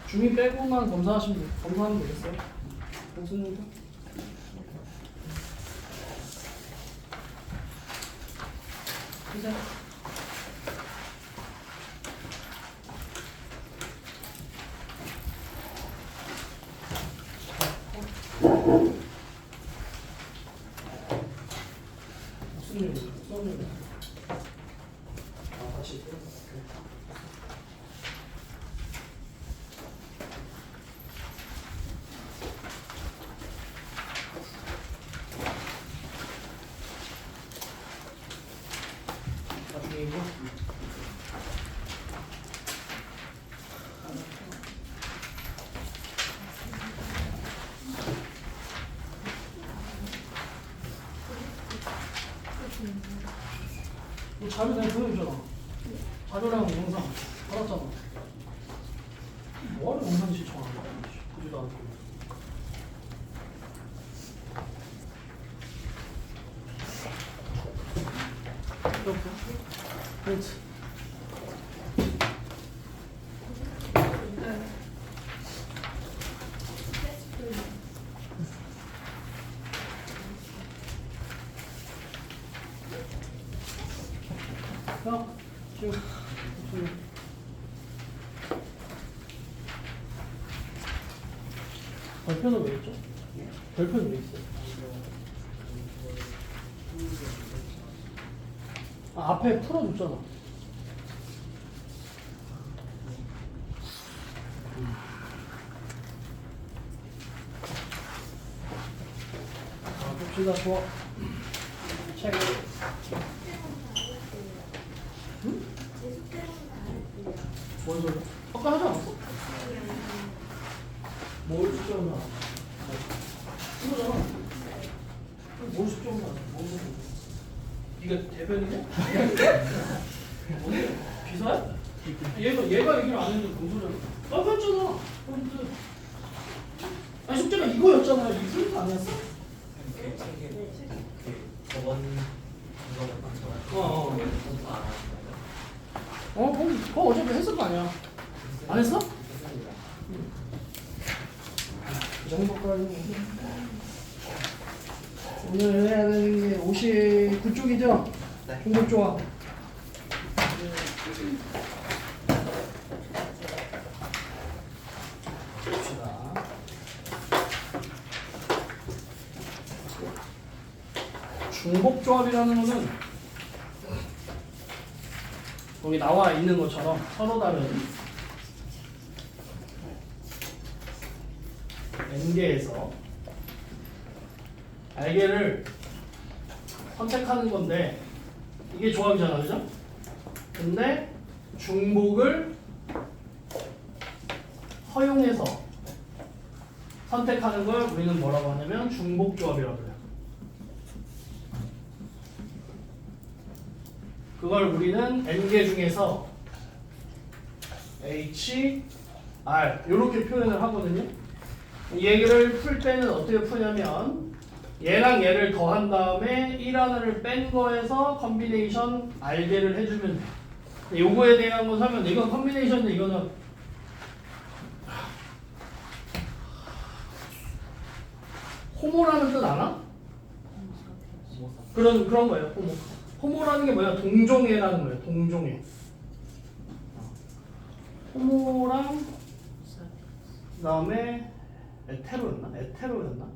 중위 빼고만 검사하면 되겠어요? 교수님도? 그죠? 무슨 일이야? 수업 일이야? 다시 나중에 이거 너 자료 내가 보여줬잖아. 자료랑 영상 받았잖아. 뭐하러 영상 시청하는 거야? 보지도 않고. 이렇게. 그렇지. 야, 지금 별표는 왜 있죠? 별표는 왜 있어요? 아, 앞에 풀어줬잖아. 자, 봅시다. 좋아. 책. 응? 뭔 소리야? 아까 하지 않았어? 뭘 숙제하면 안 돼? 이거잖아. 뭘 숙제하면 안 돼? 뭔 소리야? 네가 대변이냐? 뭔데? 기사야? 얘가 얘기를 안 했는데 뭔 소리야? 아까 했잖아. 근데 아니 숙제가 이거였잖아. 이 프린트 아니었어? 저번 어. 그럼 어차피 했을 거 아니야. 안 했어? 그 정도까지. 오늘 해야 되는 게 59쪽이죠? 네. 중복 조합. 봅시다. 중복 조합이라는 거는 거기 나와 있는 것처럼 서로 다른 n개에서 r개를 선택하는 건데 이게 조합이잖아, 그죠? 근데 중복을 허용해서 선택하는 걸 우리는 뭐라고 하냐면 중복 조합이라고 해요. 그걸 우리는 n개 중에서 h, r 이렇게 표현을 하거든요. 이 얘기를 풀 때는 어떻게 푸냐면 얘랑 얘를 더한 다음에 1 하나를 뺀 거에서 컨비네이션 r개를 해주면 돼. 요거에 대한 거 사면 이건 컨비네이션인데 이거는 호모라는 뜻 아나? 그런 거예요. 호모라는 게 뭐야? 동종애라는 거예요. 동종애. 호모랑 그다음에 에테로였나?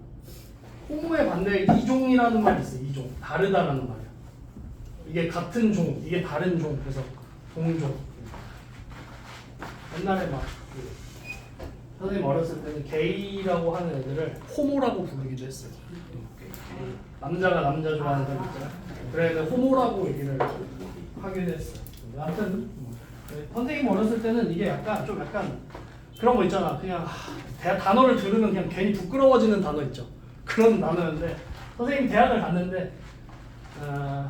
호모의 반대에 이종이라는 말이 있어요. 이종. 다르다라는 말이야. 이게 같은 종, 이게 다른 종. 그래서 동종. 옛날에 선생님 어렸을 때는 게이라고 하는 애들을 호모라고 부르기도 했어요. 남자가 남자 좋아하는 사람 있잖아요. 그래 호모라고 얘기를 하기도 했어요. 하여튼 선생님 어렸을 때는 이게 약간 그런 거 있잖아. 그냥 단어를 들으면 그냥 괜히 부끄러워지는 단어 있죠. 그런 단어였는데 선생님 대학을 갔는데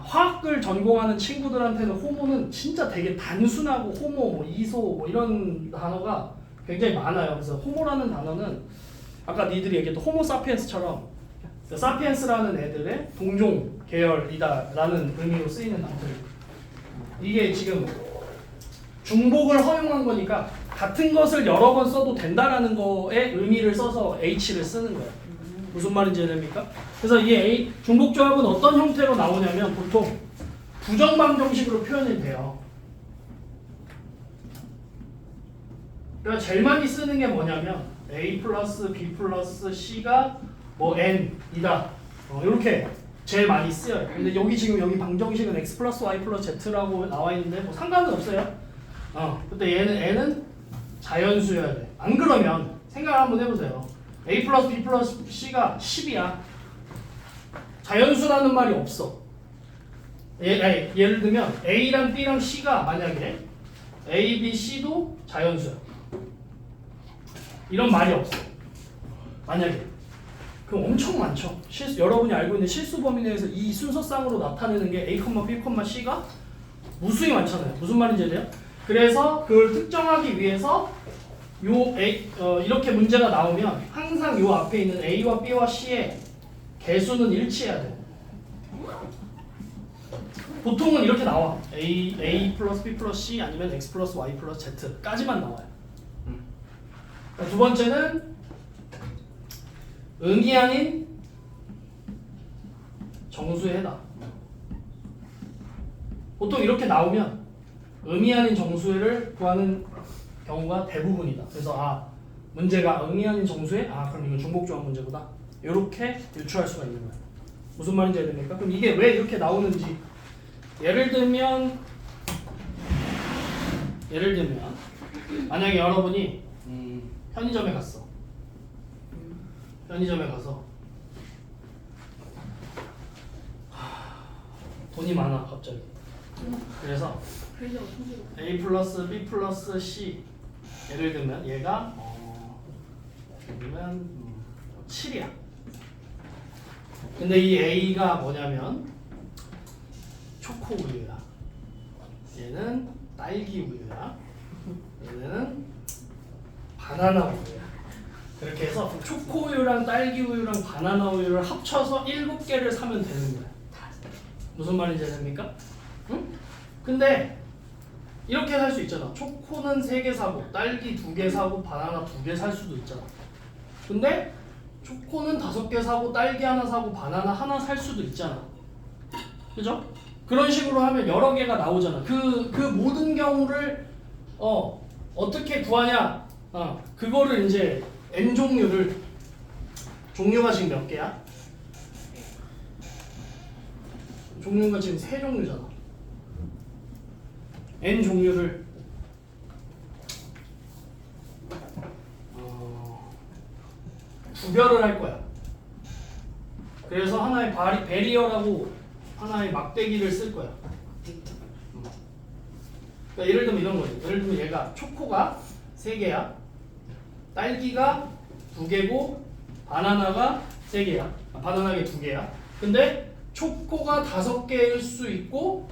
화학을 전공하는 친구들한테는 호모는 진짜 되게 단순하고 호모, 뭐 이소 뭐 이런 단어가 굉장히 많아요. 그래서 호모라는 단어는 아까 니들이 얘기했던 호모사피엔스처럼 사피엔스라는 애들의 동종 계열이다라는 의미로 쓰이는 단어예요. 이게 지금 중복을 허용한 거니까 같은 것을 여러 번 써도 된다라는 거에 의미를 써서 H를 쓰는 거예요. 무슨 말인지 이해됩니까? 그래서 이 A 중복 조합은 어떤 형태로 나오냐면 보통 부정방정식으로 표현이 돼요. 그러니까 제일 많이 쓰는 게 뭐냐면 A 플러스 B 플러스 C가 뭐 N이다. 이렇게 제일 많이 쓰여요. 근데 여기 지금 여기 방정식은 X 플러스 Y 플러스 Z라고 나와 있는데 뭐 상관은 없어요. 근데 얘는 N은 자연수여야 돼. 안 그러면 생각을 한번 해보세요. A 플러스 B 플러스 C가 10이야. 자연수라는 말이 없어. 예를 들면 A랑 B랑 C가 만약에 A, B, C도 자연수야. 이런 말이 없어. 만약에. 그럼 엄청 많죠. 여러분이 알고 있는 실수 범위 내에서 이 순서상으로 나타내는 게 A, B, C가 무수히 많잖아요. 무슨 말인지 알아요? 그래서 그걸 특정하기 위해서 이렇게 문제가 나오면 항상 요 앞에 있는 A와 B와 C의 개수는 일치해야 돼. 보통은 이렇게 나와. A 플러스 B 플러스 C 아니면 X 플러스 Y 플러스 Z까지만 나와요. 두 번째는 응이 아닌 정수의 해다. 보통 이렇게 나오면 응이 아닌 정수를 구하는 경우가 대부분이다. 그래서 문제가 응이 아닌 정수에 그럼 이건 중복조합 문제구나. 이렇게 유추할 수가 있는 거예요. 무슨 말인지 알겠습니까? 그럼 이게 왜 이렇게 나오는지 예를 들면 만약에 여러분이 편의점에 갔어. 편의점에 가서 돈이 많아 갑자기. 그래서 A 플러스 B 플러스 C 예를 들면 얘가 7이야. 근데 이 A가 뭐냐면 초코 우유야. 얘는 딸기 우유야. 얘는 바나나 우유야. 그렇게 해서 초코 우유랑 딸기 우유랑 바나나 우유를 합쳐서 7개를 사면 되는 거야. 무슨 말인지 아십니까? 응? 근데 이렇게 살 수 있잖아. 초코는 3개 사고 딸기 2개 사고 바나나 2개 살 수도 있잖아. 근데 초코는 5개 사고 딸기 하나 사고 바나나 하나 살 수도 있잖아. 그죠? 그런 식으로 하면 여러 개가 나오잖아. 그 모든 경우를 어떻게 구하냐? 그거를 이제 N 종류가 지금 몇 개야? 종류가 지금 3종류잖아. N 종류를 구별을 할 거야. 그래서 하나의 베리어라고 하나의 막대기를 쓸 거야. 그러니까 예를 들면 이런 거지. 예를 들면 얘가 초코가 3개야. 딸기가 2개고 바나나가 3개야. 바나나가 2개야. 근데 초코가 5개일 수 있고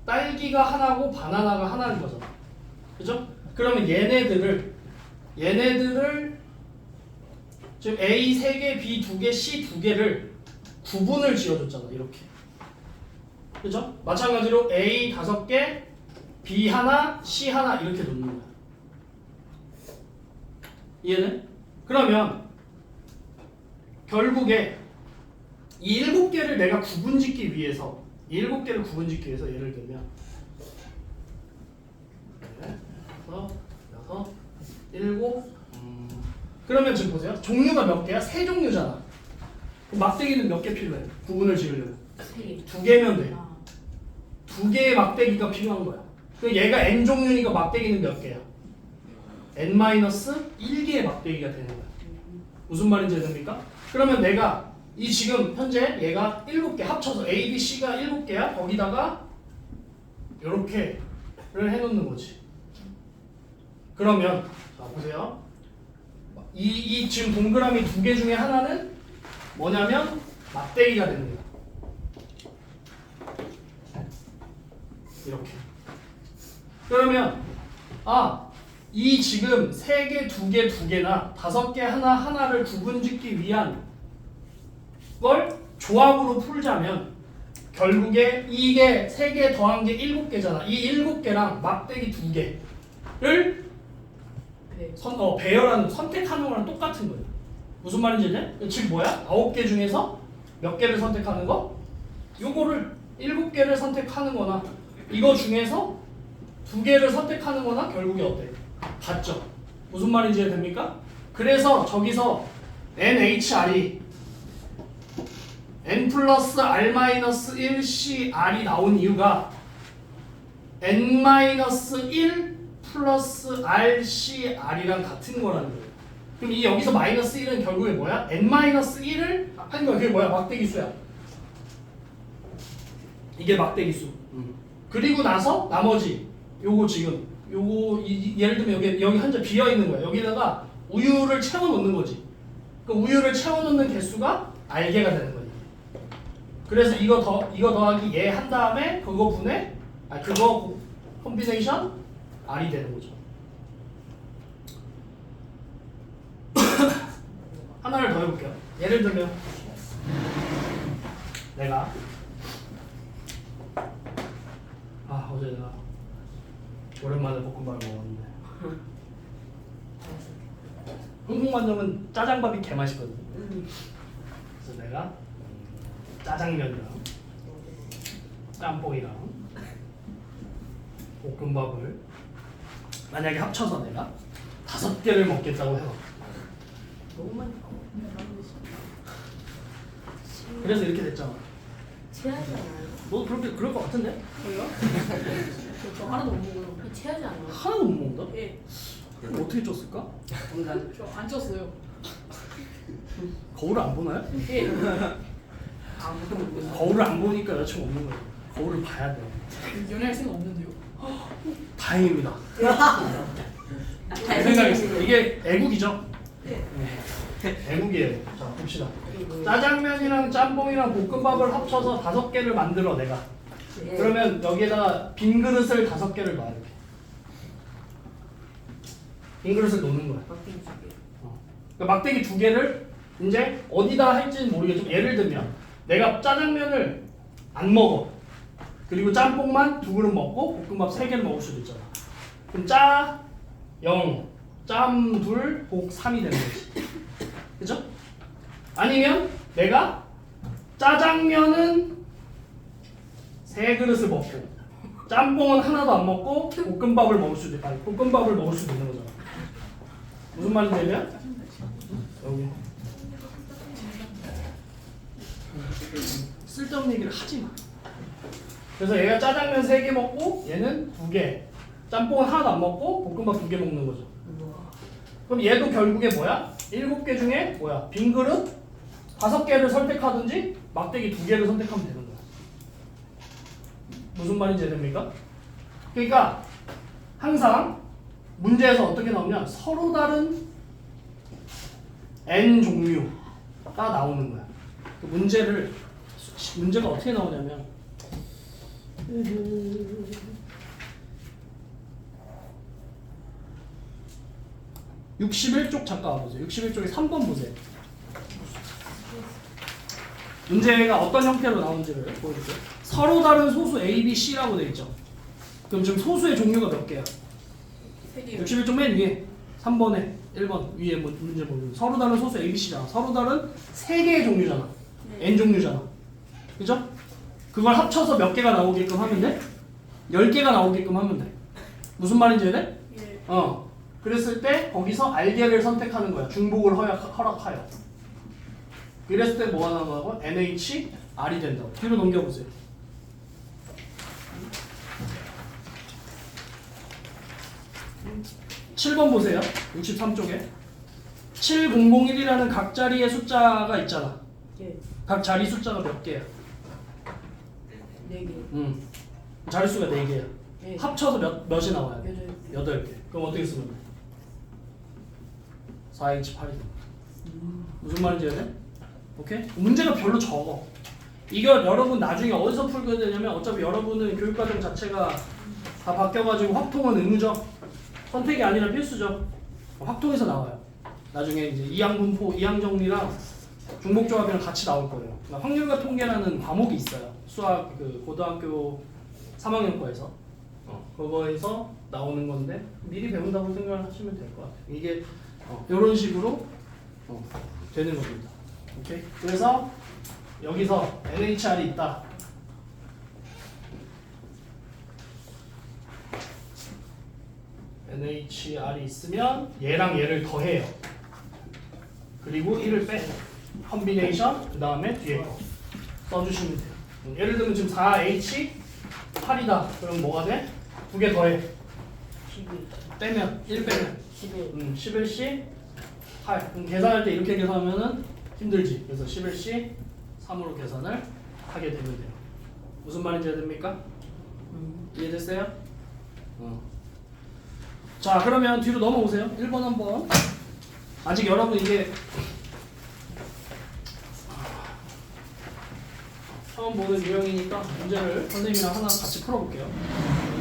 딸기가 하나고 바나나가 하나인 거잖아. 그죠? 그러면 얘네들을 지금 A 3개, B 2개, C 2개를 구분을 지어줬잖아. 이렇게. 그죠? 마찬가지로 A 5개, B 하나, C 하나 이렇게 놓는 거야. 이해는? 그러면 결국에 이 7개를 내가 구분짓기 위해서 예를 들면 6, 7 그러면 지금 보세요. 종류가 몇 개야? 3종류잖아. 그럼 막대기는 몇 개 필요해? 구분을 지으려면 2개면 돼. 2개의 막대기가 필요한 거야. 그럼 얘가 N 종류니까 막대기는 몇 개야? N-1개의 막대기가 되는 거야. 무슨 말인지 아십니까? 그러면 내가 이 지금 현재 얘가 7개 합쳐서 A, B, C가 7개야. 거기다가 이렇게를 해놓는 거지. 그러면 자 보세요. 이 지금 동그라미 2개 중에 하나는 뭐냐면 막대기가 되는 거야. 이렇게. 그러면 이 지금 3개, 2개, 2개나 5개 하나를 구분짓기 위한 걸 조합으로 풀자면 결국에 이게 3개 더한 게 7개잖아. 이 7개랑 막대기 2개를 배열하는 선택하는 거랑 똑같은 거예요. 무슨 말인지 이제? 즉 뭐야? 9개 중에서 몇 개를 선택하는 거? 요거를 7개를 선택하는 거나 이거 중에서 2개를 선택하는 거나 결국에 어때? 같죠? 무슨 말인지 이해됩니까? 그래서 저기서 NHR이 N 플러스 R 마이너스 1 CR이 나온 이유가 N 마이너스 1 플러스 R CR이랑 같은 거라는 거예요. 그럼 이 여기서 마이너스 1은 결국에 뭐야? N 마이너스 1을 하는 거야. 그게 뭐야? 막대기수야. 이게 막대기수. 그리고 나서 나머지 요거 지금 요거 예를 들면 여기 한 점 비어 있는 거야. 여기다가 우유를 채워 놓는 거지. 그 우유를 채워 놓는 개수가 R개가 되는 거지. 그래서 이거 더하기 얘 한 다음에 그거 분해 그거 콤비네이션 R이 되는 거죠. 하나를 더 해볼게요. 예를 들면 내가 어제 내가 오랜만에 볶음밥을 먹었는데 흥국만점은 짜장밥이 개맛있거든. 그래서 내가 짜장면이랑 짬뽕이랑 볶음밥을 만약에 합쳐서 내가 5개를 먹겠다고 해봐. 너무 많이 그래서 이렇게 됐잖아. 체하지 않아요? 너 그럴 것 같은데? 저요? 저 하나도 못 먹어요. 체하지 않아요? 하나도 못 먹는다? 예. 그럼 어떻게 쪘을까? 저 안 쪘어요. 거울을 안 보나요? 예. 아무도 못 먹어요. 거울을 안 보니까 여자친구 없는 거예요. 거울을 봐야 돼. 연애할 생각 없는데요. 다행입니다. 제 생각했어요. 이게 애국이죠? 네. 애국이에요. 자, 봅시다. 짜장면이랑 짬뽕이랑 볶음밥을 합쳐서 5개를 만들어 내가. 그러면 여기에다가 빈 그릇을 5개를 놔야 돼. 빈 그릇을 놓는 거야. 그러니까 막대기 2개를 이제 어디다 할지는 모르겠지만 예를 들면 내가 짜장면을 안 먹어. 그리고 짬뽕만 2그릇 먹고 볶음밥 3개를 먹을 수도 있잖아. 그럼 짜 0, 짬 2, 볶 3이 되는 거지. 그죠? 아니면 내가 짜장면은 3그릇을 먹고 짬뽕은 하나도 안 먹고 볶음밥을 먹을 수도 있다. 볶음밥을 먹을 수도 있는 거잖아. 무슨 말인지 알면? 여기 쓸데없는 얘기를 하지 마. 그래서 얘가 짜장면 3개 먹고 얘는 2개, 짬뽕은 하나도 안 먹고 볶음밥 2개 먹는 거죠. 그럼 얘도 결국에 뭐야? 7개 중에 뭐야? 빈 그릇 5개를 선택하든지 막대기 2개를 선택하면 되는 거야. 무슨 말인지 됩니까? 그러니까 항상 문제에서 어떻게 나오냐? 서로 다른 n 종류가 나오는 거야. 그 문제가 어떻게 나오냐면 61쪽 잠깐 보세요. 61쪽에 3번 보세요. 문제가 어떤 형태로 나오는지를 보여주세요. 서로 다른 소수 A, B, C라고 되어 있죠. 그럼 지금 소수의 종류가 몇 개야? 3개요. 61쪽 맨 위에 3번에 1번 위에 문제 보면 서로 다른 소수 A, B, C잖아. 서로 다른 3개의 종류잖아. 네. N 종류잖아. 그죠? 그걸 합쳐서 몇 개가 나오게끔 하면 돼? 10개가 나오게끔 하면 돼. 무슨 말인지 이해? 예. 그랬을 때 거기서 R개를 선택하는 거야. 중복을 허락하여. 그랬을 때 뭐가 나온다고? NH, R이 된다고. 뒤로 넘겨보세요. 음. 7번 보세요. 63쪽에 7001이라는 각 자리의 숫자가 있잖아. 예. 각 자리 숫자가 몇 개야? 4개. 자릿수가 4개야. 예. 합쳐서 몇이 나와야 돼? 8개. 8개. 그럼 어떻게 쓰면 돼? 4H 8이 돼. 무슨 말인지 알아요? 오케이? 문제가 별로 적어. 이거 여러분 나중에 어디서 풀게 되냐면 어차피 여러분은 교육과정 자체가 다 바뀌어가지고 확통은 의무죠. 선택이 아니라 필수죠. 확통에서 나와요. 나중에 이제 이항분포, 이항정리랑 중복조합이랑 같이 나올 거예요. 그러니까 확률과 통계라는 과목이 있어요. 수학 그 고등학교 3학년 거에서 그거에서 나오는 건데 미리 배운다고 생각을 하시면 될 것 같아요. 이게 이런 식으로 되는 겁니다. 오케이. 그래서 여기서 NHR이 있다. NHR이 있으면 얘랑 얘를 더해요. 그리고 1을 빼. 컨비네이션 그 다음에 뒤에 거 써주시면 돼요. 예를 들면 지금 4H 8이다. 그럼 뭐가 돼? 두 개 더해. 11. 빼면 1 빼면 11. 11C 8. 그럼 계산할 때 이렇게 계산하면은 힘들지. 그래서 11C 3으로 계산을 하게 되면 돼요. 무슨 말인지 이해됩니까? 이해됐어요? 자, 그러면 뒤로 넘어오세요. 1번 한번. 아직 여러분 이게 처음 보는 유형이니까 문제를 선생님이랑 하나 같이 풀어볼게요.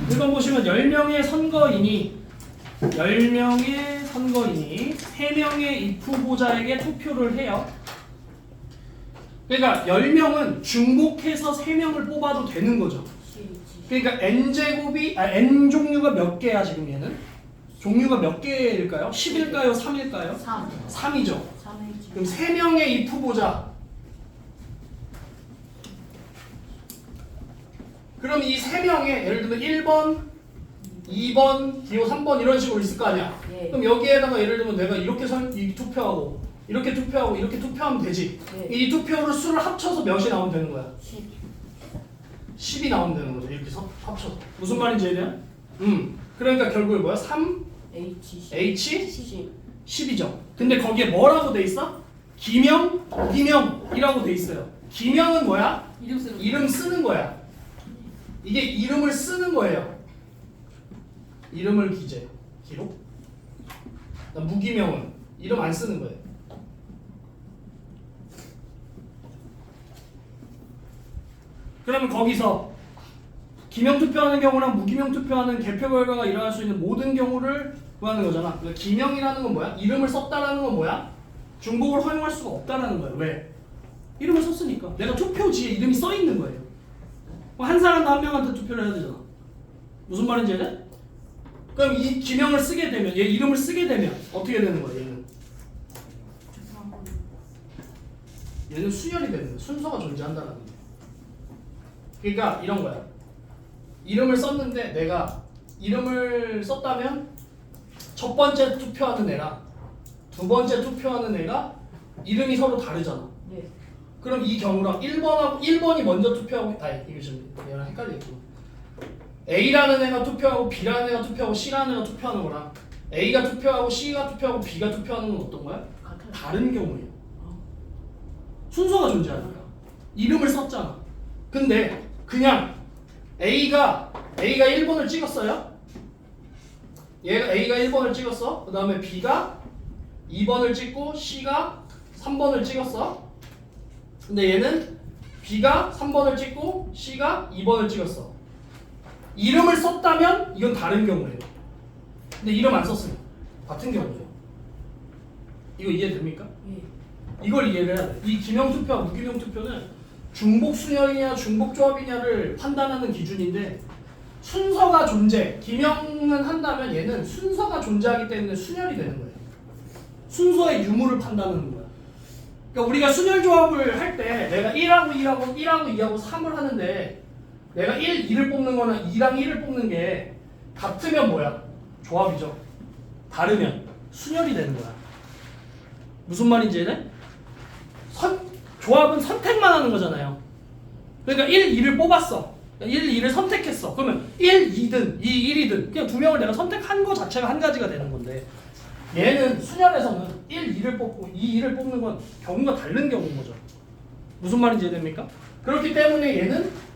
1번 보시면 10명의 선거인이 3명의 입후보자에게 투표를 해요. 그러니까 10명은 중복해서 3명을 뽑아도 되는 거죠. 그러니까 n제곱이 n 종류가 몇 개야 지금 얘는? 종류가 몇 개일까요? 10일까요? 3일까요? 3. 3이죠. 3일지. 그럼 3명의 입후보자. 그럼 이 3명의 예를 들면 1번, 2번, 뒤로 3번 이런 식으로 있을 거 아니야? 네. 그럼 여기에다가 예를 들면 내가 이렇게 투표하고 이렇게 투표하고 이렇게 투표하면 되지. 네. 이 투표를 수를 합쳐서 몇이 나오면 되는 거야? 10. 10이 나오면 되는 거죠. 이렇게 합쳐서. 무슨 말인지 이해돼요? 그러니까 결국에 뭐야? 3, H. H, 10. 10이죠. 근데 거기에 뭐라고 돼 있어? 기명, 기명이라고 돼 있어요. 기명은 뭐야? 이름 쓰는 거야. 이게 이름을 쓰는 거예요. 이름을 기록? 무기명은 이름 안 쓰는 거예요. 그러면 거기서 기명 투표하는 경우랑 무기명 투표하는 개표 결과가 일어날 수 있는 모든 경우를 구하는 거잖아. 그러니까 기명이라는 건 뭐야? 이름을 썼다라는 건 뭐야? 중복을 허용할 수가 없다라는 거예요. 왜? 이름을 썼으니까. 내가 투표지에 이름이 써 있는 거예요. 한 사람도 한 명한테 투표를 해야 되잖아. 무슨 말인지 알아? 그럼 이 기명을 쓰게 되면, 얘 이름을 쓰게 되면 어떻게 되는 거야? 얘는 순열이 되는 거야. 순서가 존재한다는 거야. 그러니까 이런 거야. 이름을 썼는데 내가 이름을 썼다면 첫 번째 투표하는 애랑 두 번째 투표하는 애가 이름이 서로 다르잖아. 네. 그럼 이 경우랑 1번이 먼저 투표하고 이거 좀 얘랑 헷갈리겠구나. A라는 애가 투표하고 B라는 애가 투표하고 C라는 애가 투표하는 거랑 A가 투표하고 C가 투표하고 B가 투표하는 건 어떤 거야? 같아요. 다른 경우예요. 순서가 존재하니까. 이름을 썼잖아. 근데 그냥 A가 1번을 찍었어요. A가 1번을 찍었어. 그 다음에 B가 2번을 찍고 C가 3번을 찍었어. 근데 얘는 B가 3번을 찍고 C가 2번을 찍었어. 이름을 썼다면 이건 다른 경우예요. 근데 이름 안 썼으면 같은 경우죠. 이거 이해됩니까? 예. 이걸 이해를 해야 돼. 이 기명 투표와 무기명 투표는 중복 순열이냐 중복 조합이냐를 판단하는 기준인데 순서가 존재. 기명은 한다면 얘는 순서가 존재하기 때문에 순열이 되는 거예요. 순서의 유무를 판단하는 거야. 그러니까 우리가 순열 조합을 할 때 내가 1하고 2하고 1하고 2하고 3을 하는데 내가 1, 2를 뽑는 거나 2랑 1을 뽑는 게 같으면 뭐야? 조합이죠. 다르면 순열이 되는 거야. 무슨 말인지 이해? 조합은 선택만 하는 거잖아요. 그러니까 1, 2를 뽑았어. 1, 2를 선택했어. 그러면 1, 2든 2, 1이든 그냥 두 명을 내가 선택한 거 자체가 한 가지가 되는 건데 얘는 순열에서는 1, 2를 뽑고 2, 2를 뽑는 건 경우가 다른 경우인 거죠. 무슨 말인지 이해됩니까? 그렇기 때문에 얘는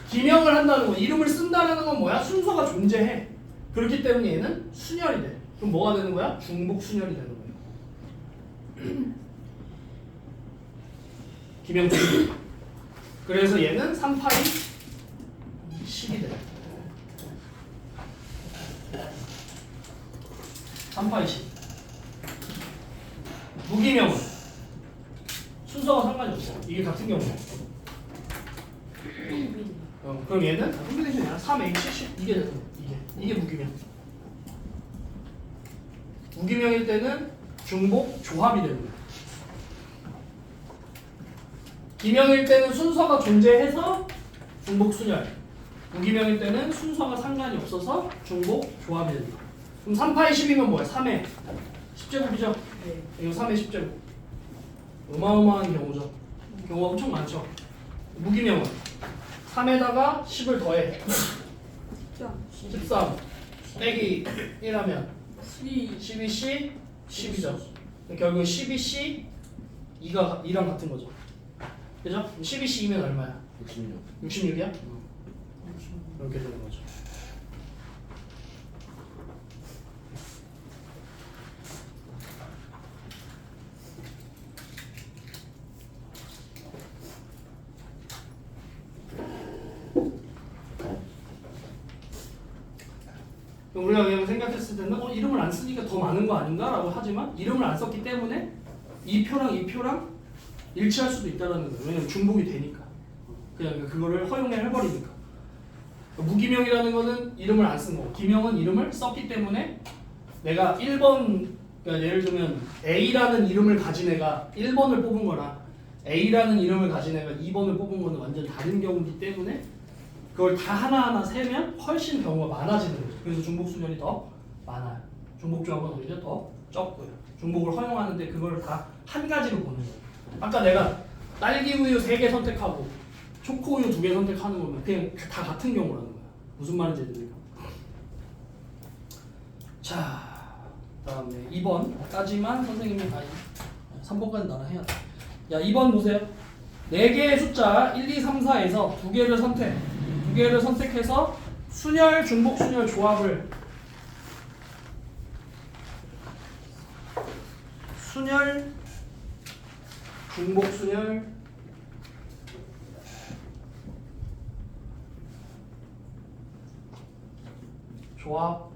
기명을 한다는 거, 이름을 쓴다는 건 뭐야? 순서가 존재해. 그렇기 때문에 얘는 순열이 돼. 그럼 뭐가 되는 거야? 중복 순열이 되는 거예요. 기명 중복. 그래서 얘는 3파이 10이 돼. 3파이 10. 무기명은 순서가 상관이 없어. 이게 같은 경우야. 그럼 얘는 콤비네이션이 아니라 3H10 이게 되는 거야. 이게 무기명. 무기명일 때는 중복 조합이 되는 거야. 기명일 때는 순서가 존재해서 중복 순열. 무기명일 때는 순서가 상관이 없어서 중복 조합이 된다. 그럼 3파의 10이면 뭐야? 3의 10제곱이죠? 네. 이거 3의 10제곱. 어마어마한 경우죠. 경우가 엄청 많죠. 무기명은 3에다가 10을 더해. 13 빼기 1하면 12C 10이죠. 결국 12C 2랑 같은 거죠. 그죠? 12C이면 얼마야? 66. 66이야? 이렇게 되는 거죠. 우리가 그냥 생각했을 때는 이름을 안 쓰니까 더 많은 거 아닌가? 라고 하지만 이름을 안 썼기 때문에 이 표랑 일치할 수도 있다는 거예요. 왜냐면 중복이 되니까. 그냥 그거를 허용해버리니까. 무기명이라는 거는 이름을 안 쓴 거고, 기명은 이름을 썼기 때문에 내가 1번, 그러니까 예를 들면 A라는 이름을 가진 애가 1번을 뽑은 거랑 A라는 이름을 가진 애가 2번을 뽑은 거는 완전 다른 경우이기 때문에 그걸 다 하나하나 세면 훨씬 경우가 많아지는 거죠. 그래서 중복순열이 더 많아요. 중복조합은 오히려 더 적고요. 중복을 허용하는데 그걸 다 한 가지로 보는 거예요. 아까 내가 딸기 우유 3개 선택하고 초코 우유 2개 선택하는 거면 그냥 다 같은 경우라는 거야. 무슨 말인지 됩니까? 자, 다음에 2번까지만 선생님이 3번까지 나랑 해야 돼. 야, 2번 보세요. 4개의 숫자 1, 2, 3, 4에서 2개를 선택해서 순열, 중복 순열 조합을 순열, 중복 순열, 조합,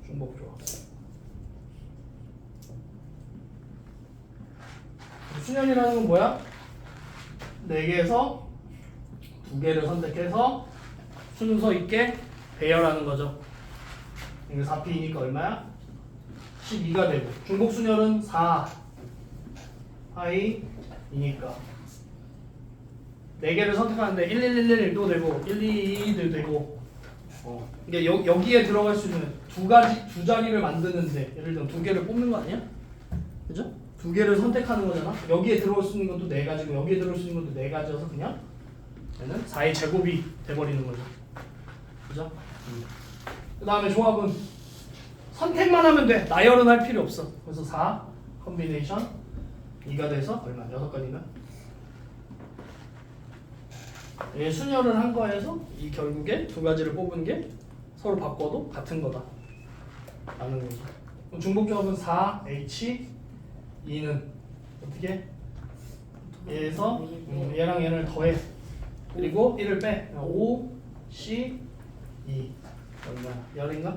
중복 조합. 순열이라는 건 뭐야? 4개에서 2개를 선택해서 순서 있게 배열하는 거죠. 이거 4P니까 얼마야? 12가 되고, 중복 순열은 4 파이 2니까 4개를 선택하는데 1, 1, 1, 1도 되고 1, 2, 2도 되고, 이게 여기에 들어갈 수 있는 두 자리를 만드는데, 예를 들면 2개를 뽑는 거 아니야? 그죠? 2개를 선택하는 거잖아. 여기에 들어올 수 있는 것도 4가지고 여기에 들어올 수 있는 것도 4가지여서 그냥 얘는 4의 제곱이 돼버리는 거죠. 그죠? 그 다음에 조합은 선택만 하면 돼. 나열은 할 필요 없어. 그래서 4 컨비네이션 2가 돼서 얼마? 6가지인가? 얘 순열을 한 거에서 이 결국에 2가지를 뽑은 게 서로 바꿔도 같은 거다 라는 거죠. 그럼 중복조합은 4H 2는 어떻게? 얘에서 얘랑 얘를 더해. 그리고 1을 빼. 5, C, 2. 얼마야? 열인가?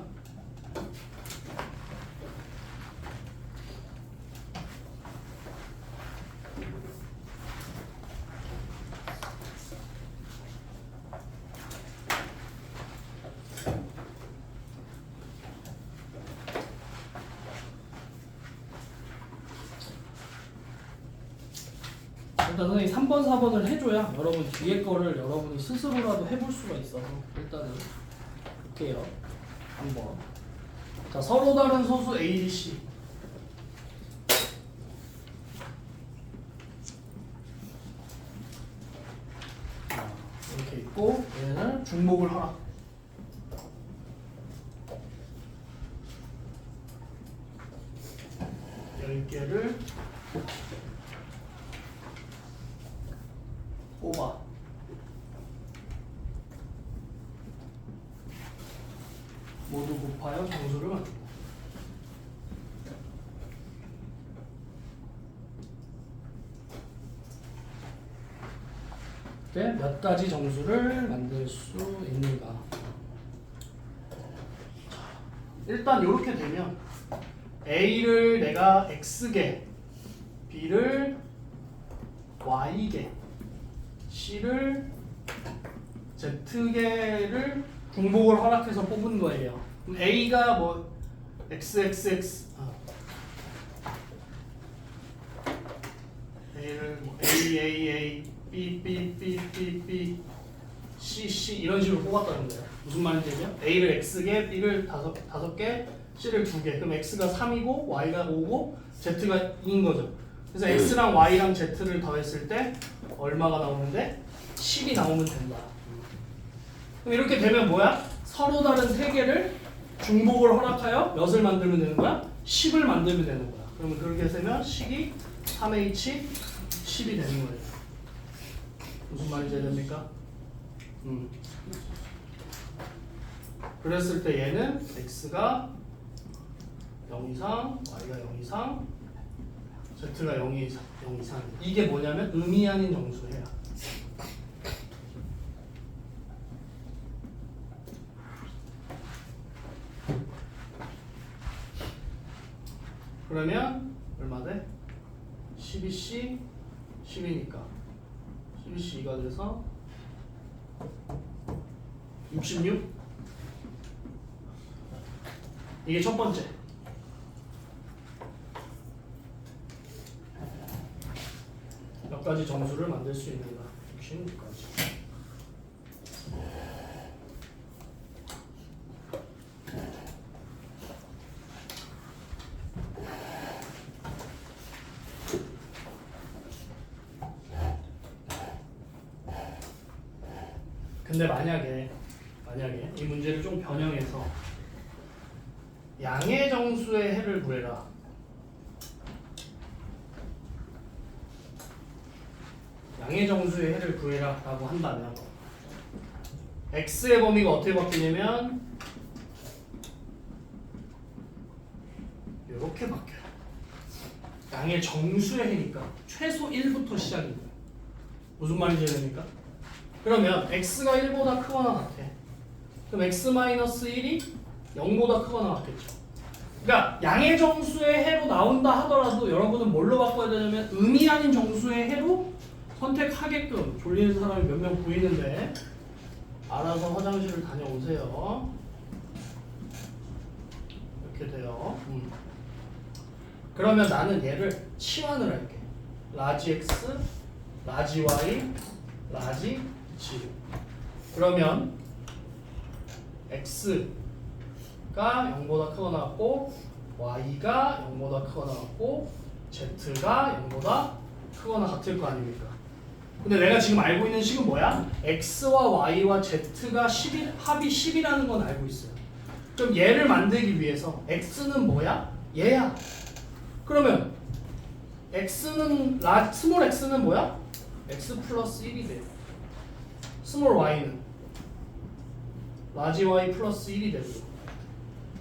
일단 선생님이 3번, 4번을 해줘야 여러분 뒤에 거를 여러분이 스스로라도 해볼 수가 있어서 일단은 볼게요. 한번. 자, 서로 다른 소수 A, B, C. 이렇게 있고 얘는 중복을 하라. 열 개를 뽑아. 모두 곱하여 정수를 만든다. 네, 몇 가지 정수를 만들 수 있는가? 일단 이렇게 되면 A를 내가 X개, B를 Y개, C를 Z개를 중복을 허락해서 뽑은 거예요. 그럼 A가 뭐 XXX A를 뭐 A, B, B, B, B, B, C, C 이런 식으로 뽑았다는 거예요. 무슨 말인지요? A를 X개, B를 5개, C를 2개. 그럼 X가 3이고 Y가 5고 Z가 2인 거죠. 그래서 X랑 Y랑 Z를 더했을 때 얼마가 나오는데 10이 나오면 된다. 그럼 이렇게 되면 뭐야? 서로 다른 3개를 중복을 허락하여 몇을 만들면 되는 거야? 10을 만들면 되는 거야. 그러면 그렇게 되면 식이 3H 10이 되는 거예요. 무슨 말인지 됩니까? 그랬을 때 얘는 X가 0 이상, Y가 0 이상, Z가 0 이상, 0 이상. 이게 뭐냐면 의미 아닌 정수예요. 그러면 얼마 돼? 12C 10이니까 12C가 돼서 66. 이게 첫 번째. 몇 가지 정수를 만들 수 있는가? 66가지. 근데 만약에 이 문제를 좀 변형해서 양의 정수의 해를 구해라. 양의 정수의 해를 구해라 라고 한다면 x의 범위가 어떻게 바뀌냐면 이렇게 바뀌어요. 양의 정수의 해니까 최소 1부터 시작입니다. 무슨 말인지 됩니까? 그러면 x가 1보다 크거나 같아. 그럼 x-1이 0보다 크거나 같겠죠. 그러니까 양의 정수의 해로 나온다 하더라도 여러분은 뭘로 바꿔야 되냐면 의미 아닌 정수의 해로 선택하게끔. 졸리는 사람이 몇 명 보이는데 알아서 화장실을 다녀오세요. 이렇게 돼요. 그러면 나는 얘를 치환을 할게. 라지 x, 라지 y, 라지 g. 그러면 x가 0보다 크거나 같고 y가 0보다 크거나 같고 z가 0보다 크거나 같을 거 아닙니까? 근데 내가 지금 알고 있는 식은 뭐야? x와 y와 z가 10이, 합이 10이라는 건 알고 있어요. 그럼 얘를 만들기 위해서 x는 뭐야? 얘야. 그러면 x는 스몰 x는 뭐야? x 플러스 1이 돼요. 스몰 y는 라지 y 플러스 1이 되고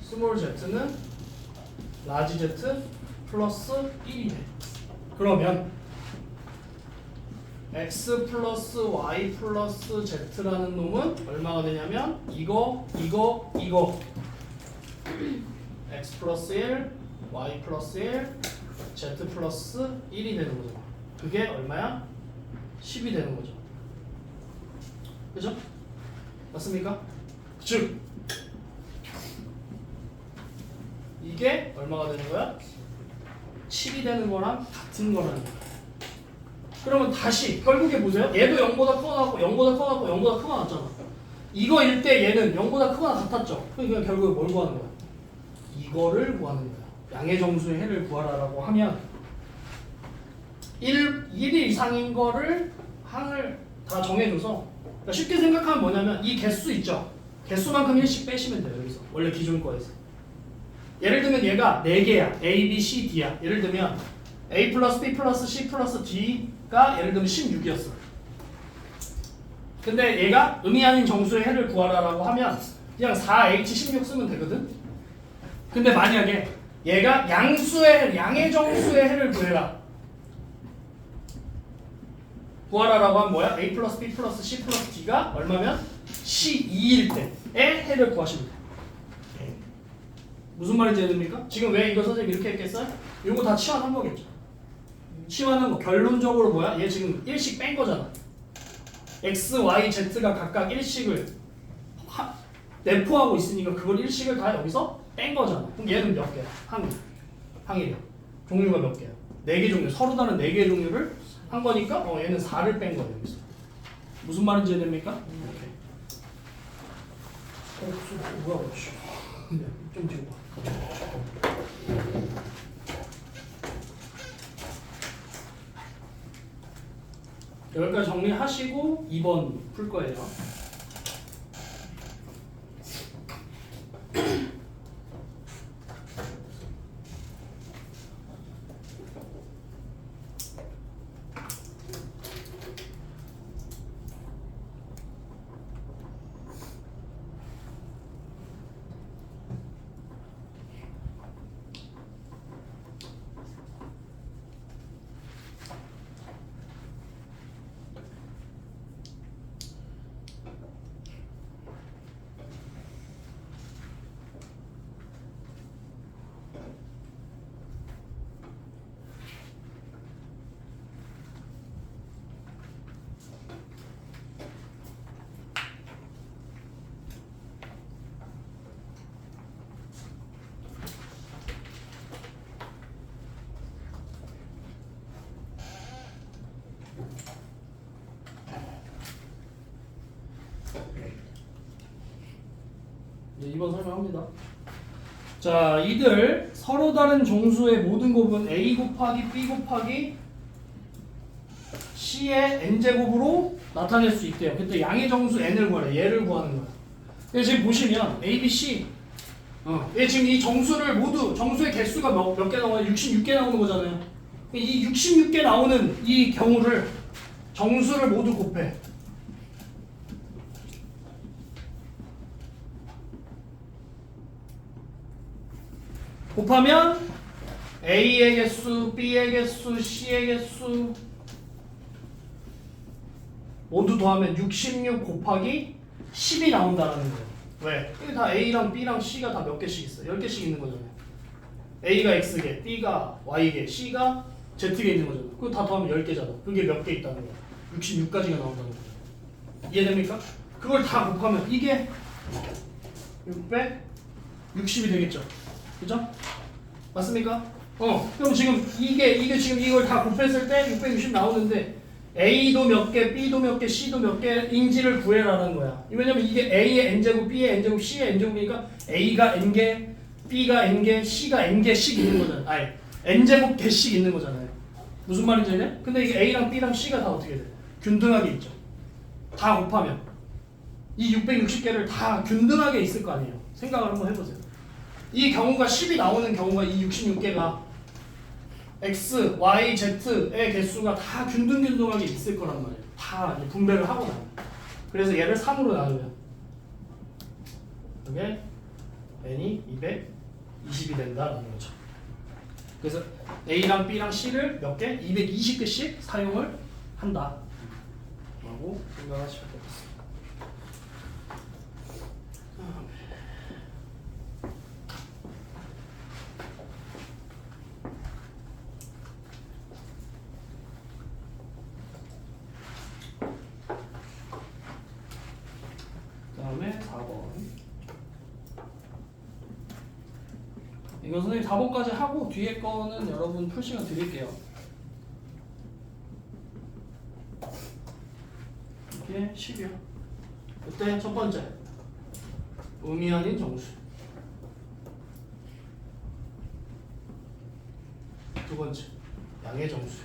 스몰 z는 라지 z 플러스 1이 돼. 그러면 x 플러스 y 플러스 z라는 놈은 얼마가 되냐면 이거 x 플러스 1, y 플러스 1, z 플러스 1이 되는 거죠. 그게 얼마야? 10이 되는 거죠. 그죠? 맞습니까? 즉 이게 얼마가 되는 거야? 7이 되는 거랑 같은 거라는 거야. 그러면 다시 결국에 보세요. 얘도 0보다 크거나 같고 0보다 크거나 같고 0보다 크거나 같잖아. 이거일 때 얘는 0보다 크거나 같았죠. 그러니까 결국에 뭘 구하는 거야? 이거를 구하는 거야. 양의 정수의 해를 구하라라고 하면 1 이상인 거를 항을 다 정해줘서, 그러니까 쉽게 생각하면 뭐냐면 이 개수 있죠? 개수만큼 1씩 빼시면 돼요. 여기서 원래 기존 거에서. 예를 들면 얘가 4개야. A, B, C, D야. 예를 들면 A 플러스 B 플러스 C 플러스 D가 예를 들면 16이었어. 근데 얘가 의미 아닌 정수의 해를 구하라라고 하면 그냥 4H16 쓰면 되거든? 근데 만약에 얘가 양의 정수의 해를 구하라라고 하면 뭐야? A 플러스 B 플러스 C 플러스 D가 얼마면? C2일 때의 해를 구하시면 돼요. 무슨 말인지 됩니까? 지금 왜 이거 선생님 이렇게 했겠어요? 이거 다 치환한 거겠죠. 치환한 거 결론적으로 뭐야? 얘 지금 1씩 뺀 거잖아. x, y, z가 각각 1씩을 내포하고 있으니까 그걸 1씩을 다 여기서 뺀 거잖아. 그럼 얘는 몇 개야? 항이래. 종류가 몇 개야? 4개 종류. 서로 다른 4개의 종류를 한 거니까 얘는 4를 뺀 거야 여기서. 무슨 말인지 이해됩니까? 이렇게. 뭐야 그렇지. 좀 뒤로 봐. 여기까지 정리하시고 2번 풀 거예요. 이제 2번 설명합니다. 자, 이들 서로 다른 종수의 모든 곱은 a 곱하기 b 곱하기 c의 n제곱으로 나타낼 수 있대요. 그때 양의 정수 n을 구하래. 얘를 구하는 거야. 그래서 지금 보시면 a, b, c 얘 지금 이 정수를 모두 정수의 개수가 몇 개 나와요? 66개 나오는 거잖아요. 이 66개 나오는 이 경우를 정수를 모두 곱해. 곱하면 A의 개수, B의 개수, C의 개수 모두 더하면 66 곱하기 10이 나온다는 거예요. 왜? 이게 다 A랑 B랑 C가 다 몇 개씩 있어? 10개씩 있는 거잖아요. A가 X개, B가 Y개, C가 Z개 있는 거잖아. 그거 다 더하면 10개잖아. 그게 몇 개 있다는 거야? 66까지가 나온다는 거야. 이해됩니까? 그걸 다 곱하면 이게 660이 되겠죠? 그죠? 맞습니까? 그럼 지금 이게 지금 이걸 다 곱했을 때 660 나오는데 A도 몇 개, B도 몇 개, C도 몇 개인지를 구해라는 거야. 왜냐면 이게 A의 n제곱, B의 n제곱, C의 n제곱이니까 A가 n개, B가 n개, C가 n개씩 있는 거잖아요. 아니, n제곱 개씩 있는 거잖아요. 무슨 말인지 알냐? 근데 이게 A랑 B랑 C가 다 어떻게 돼? 균등하게 있죠. 다 곱하면 이 660개를 다 균등하게 있을 거 아니에요. 생각을 한번 해보세요. 이 경우가 10이 나오는 경우가 이 66개가 X, Y, Z의 개수가 다 균등하게 있을 거란 말이에요. 다 이제 분배를 하고 나면. 그래서 얘를 3으로 나누면 이게 n이 220이 된다라는 거죠. 그래서 A랑 B랑 C를 몇 개? 220개씩 사용을 한다 라고 생각하시면 되겠습니다. 다음에 4번. 이거 선생님 4번까지 하고 뒤에 거는 여러분 풀 시간 드릴게요. 이게 10이요. 그때 첫 번째 의미 아닌 정수. 두 번째 양의 정수.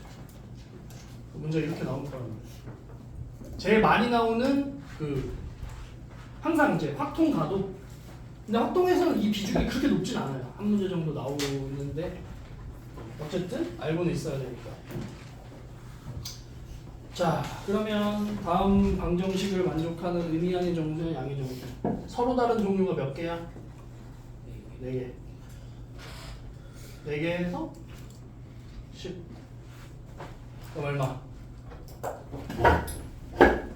문제가 이렇게 나올 거라는 거예요. 제일 많이 나오는 항상 이제 확통 가도 근데 확통에서는 이 비중이 그렇게 높진 않아요. 한 문제 정도 나오는데 어쨌든 알고는 있어야 되니까. 자, 그러면 다음 방정식을 만족하는 의미 아닌 정수는 양의 정수. 서로 다른 종류가 몇 개야? 4개. 4개에서 10. 그럼 얼마?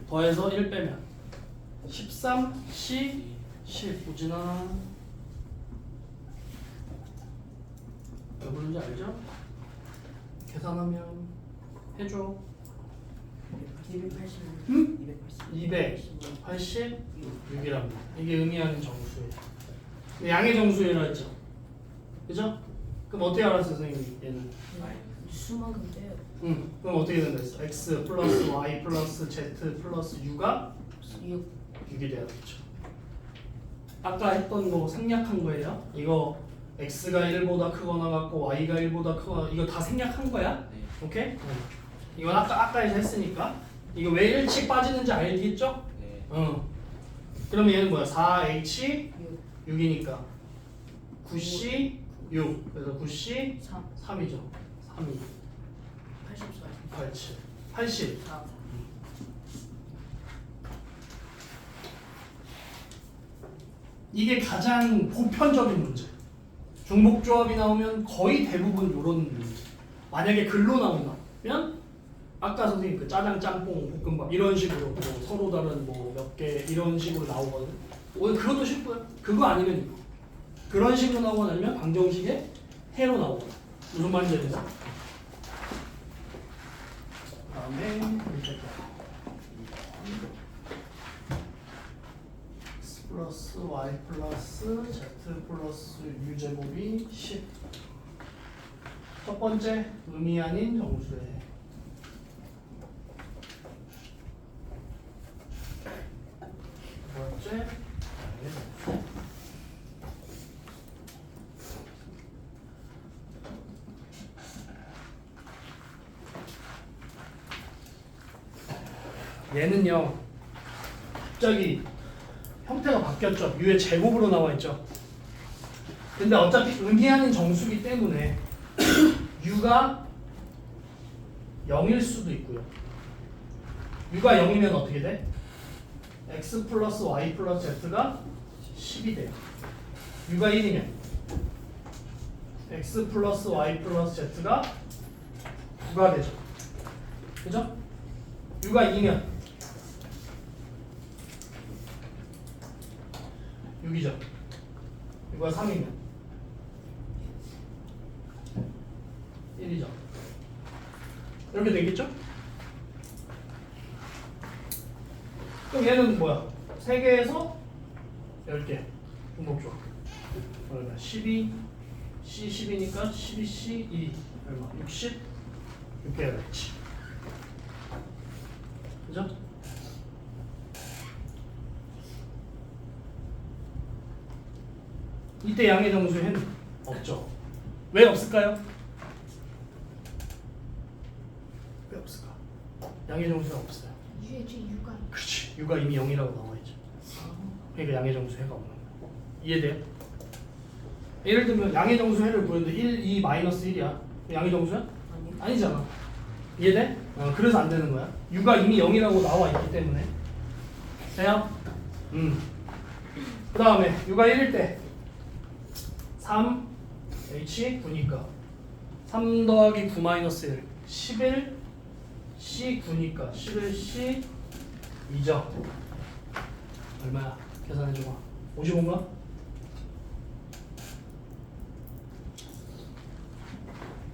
더해서 1 빼면 13, C, 10. 우진아 왜 부른지 알죠? 계산하면 해줘. 280. 286이랍니다. 이게 의미하는 정수예요. 근데 양의 정수예요 했죠. 그죠? 그럼 어떻게 알았어 선생님? 얘는 수만큼 돼요. 그럼 어떻게 된다 했어? x 플러스 y 플러스 z 플러스 u가 6. 6이 돼야겠죠. 아까 했던 거 생략한 거예요. 이거 x가 1보다 크거나 같고 y가 1보다 크거나 이거 다 생략한 거야. 네. 오케이? 이건 아까에서 했으니까 이거 왜 1치 빠지는지 알겠죠? 네. 그러면 얘는 뭐야? 4h 6. 6이니까 9c 6 그래서 9c 3. 3이죠. 3이 84. 87 80 4. 이게 가장 보편적인 문제. 중복조합이 나오면 거의 대부분 이런 문제. 만약에 글로 나온다면 아까 선생님 그 짜장, 짬뽕, 볶음밥 이런 식으로 뭐 서로 다른 뭐 몇 개 이런 식으로 나오거든. 오늘 그것도 쉽고요. 그거 아니면 이거. 그런 식으로 나오거나 아니면 방정식의 해로 나오거나. 무슨 말인지 알죠? 그다음에 이렇게 x 플러스 y 플러스 z 플러스 u 제곱이 10. 첫 번째 의미 아닌 정수에 두 번째 양의 정수. 얘는요 갑자기 형태가 바뀌었죠. u의 제곱으로 나와 있죠. 근데 어차피 의미하는 정수기 때문에 u가 0일 수도 있고요. u가 0이면 어떻게 돼? x 플러스 y 플러스 z가 10이 돼요. u가 1이면 x 플러스 y 플러스 z가 9가 되죠. 그죠? u가 2면 6이죠. u가 3이면 1이죠. 이렇게 되겠죠? 그럼 얘는 뭐야? 3개에서 10개 분목조합. 얼마? 12 C 10이니까 12C 2 얼마? 66개가 됐지. 그죠? 이때 양의 정수에는 없죠. 왜 없을까요? 왜 없을까? 양의 정수가 없어요. 유에 제 유가. 그렇지. u가 이미 0이라고 나와 있죠. 그러니까 양의 정수 해가 없는 거야. 이해돼요? 예를 들면 양의 정수 해를 구했는데 1, 2, 마이너스 1이야. 양의 정수야? 아니요. 아니잖아. 이해돼? 그래서 안 되는 거야. u가 이미 0이라고 나와 있기 때문에. 돼요? 그 다음에 u가 1일 때 3, h 9니까 3 더하기 9 마이너스 1 11 c 9니까 11c 2죠. 얼마야? 계산해줘봐. 55인가?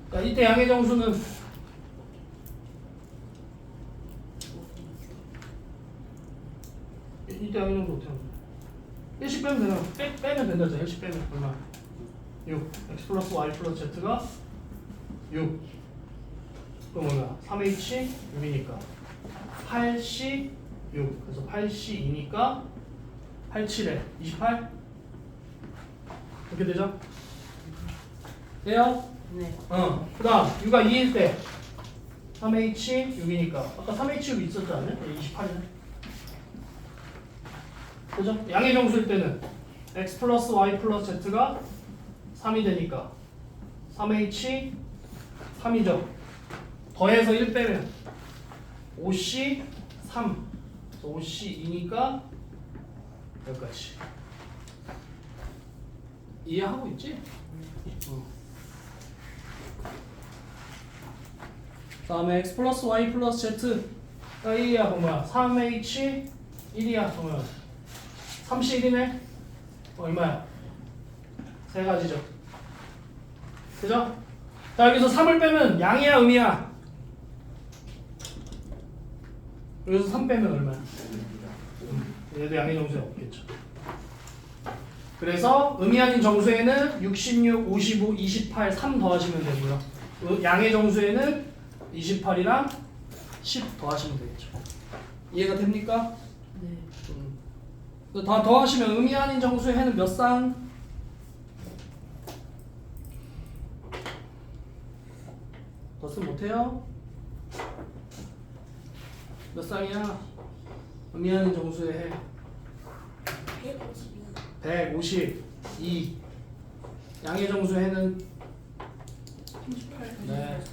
그러니까 이때 양의 정수는 이때 양의 정수 어떻게 하는 거야? 1씩 빼면 되나? 빼면 된다 잖아. 1씩 빼면 얼마? 6 x 플러스 y 플러스 z가 6 그럼 뭐야? 3h 6이니까 8c 6 그래서 8c 2니까 87에 28 이렇게 되죠? 돼요? 네. 그 다음 u가 2일 때 3h 6이니까 아까 3h 6 있었지 않냐? 28이네. 그죠? 양의 정수일 때는 x 플러스 y 플러스 z가 3이 되니까 3h 3이죠. 더해서 1 빼면 5c 3 그래서 5c 2니까 여기까지. 이해하고 있지? 다음에 x 플러스 y 플러스 z가 1이야. 그럼 뭐야? 3h 1이야. 그러면 3c 1이네? 얼마야? 세 가지죠. 그죠? 자, 여기서 3을 빼면 양이야, 음이야? 여기서 3 빼면 얼마야? 얘도 양의 정수에 없겠죠. 그래서 의미 아닌 정수에는 66, 55, 28, 3 더하시면 되고요. 양의 정수에는 28이랑 10 더하시면 되겠죠. 이해가 됩니까? 네. 다 더하시면 의미 아닌 정수의 해는 몇 쌍? 더 쓰면 못해요? 몇 쌍이야? 의미 아닌 정수의 해 152. 양의 정수의 해는 38. 네.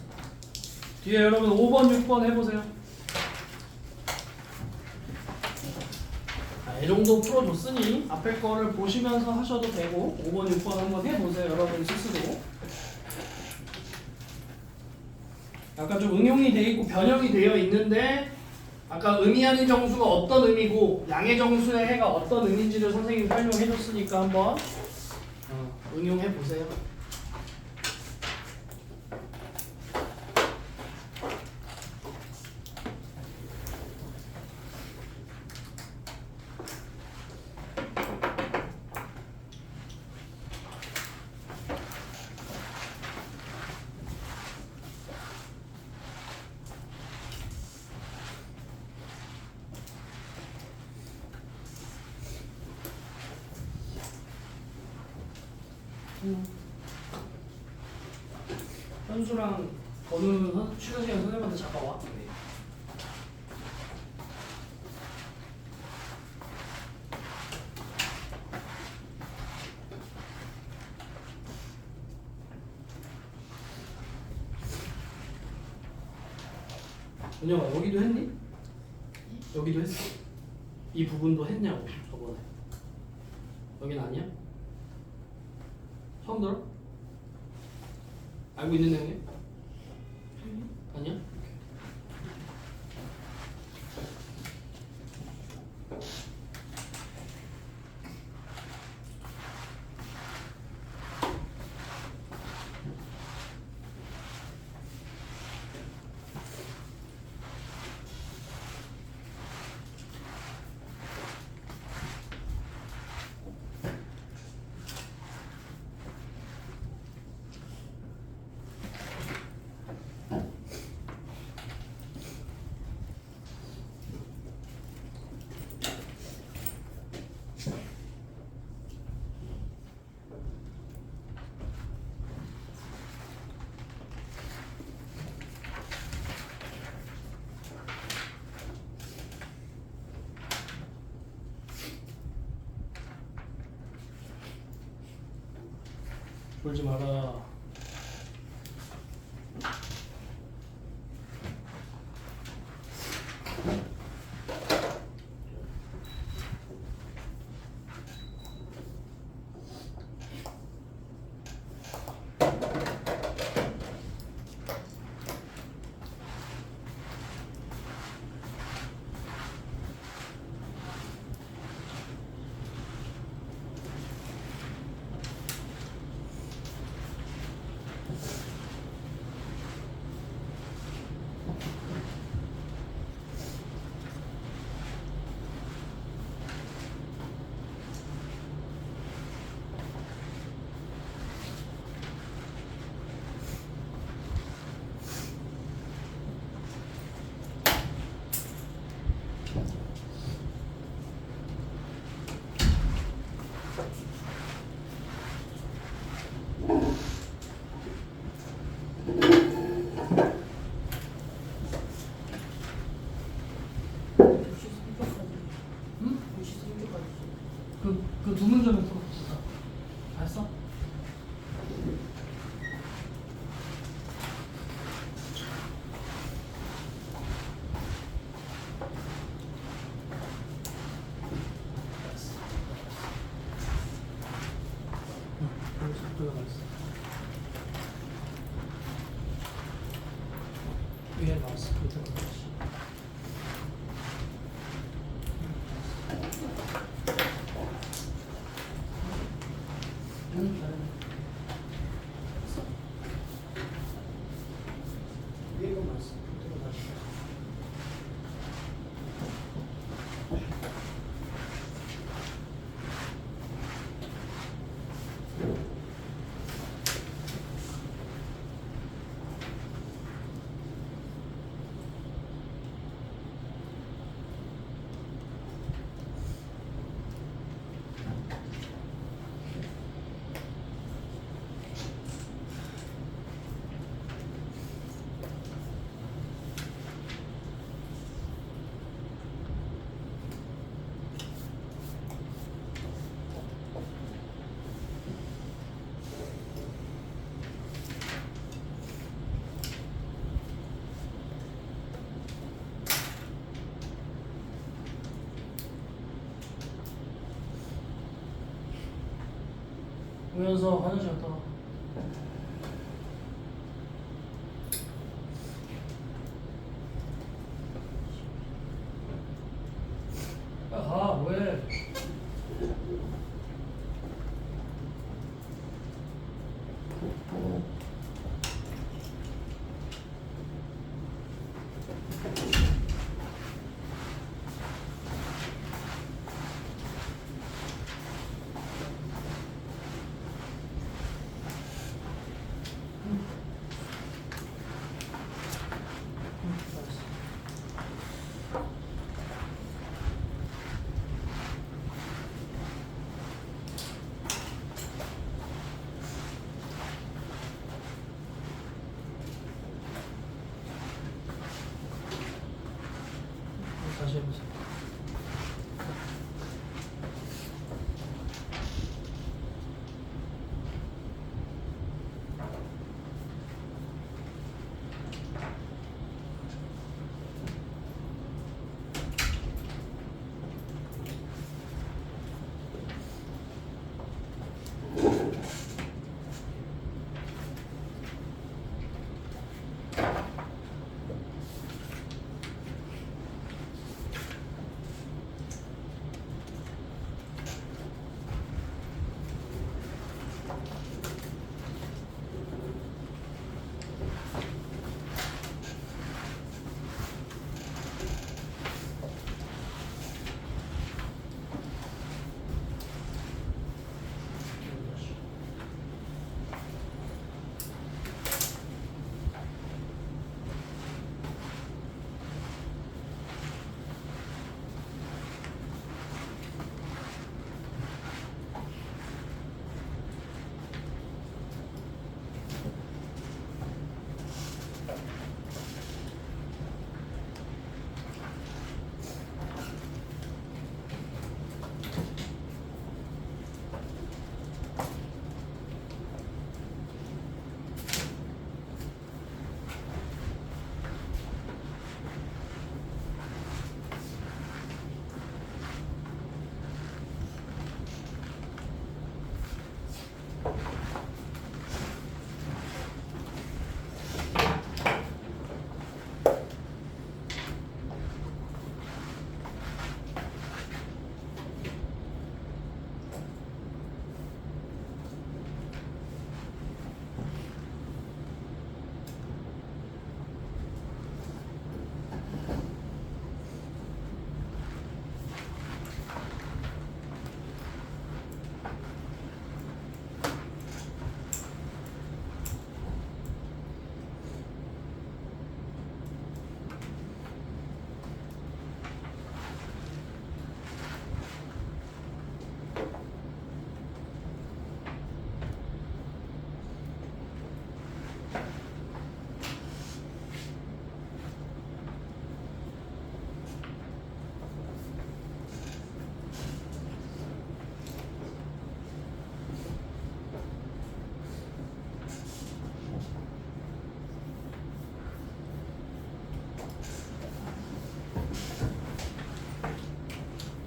뒤에 여러분 5번, 6번 해보세요. 이 정도 풀어줬으니 앞에 거를 보시면서 하셔도 되고 5번, 6번 한번 해보세요. 여러분 스스로. 약간 좀 응용이 돼 있고 변형이 되어 있는데 아까 의미 아닌 정수가 어떤 의미고 양의 정수의 해가 어떤 의미인지를 선생님이 설명해 줬으니까 한번 응용해 보세요. 현수랑 건우는 쉬는 시간 선생님한테 잠깐 와. 은영아 여기도 했니? 여기도 했어? 이 부분도 했냐고 저번에. 여긴 아니야? 처음 들어? 알고 있는 내용이야? 아니야? 울지 마라. 그 두 문제는 풀어보자. 알았어? 보면서 화장실 갔다 와. 빨리 가, 뭐해? 다시 해보세요.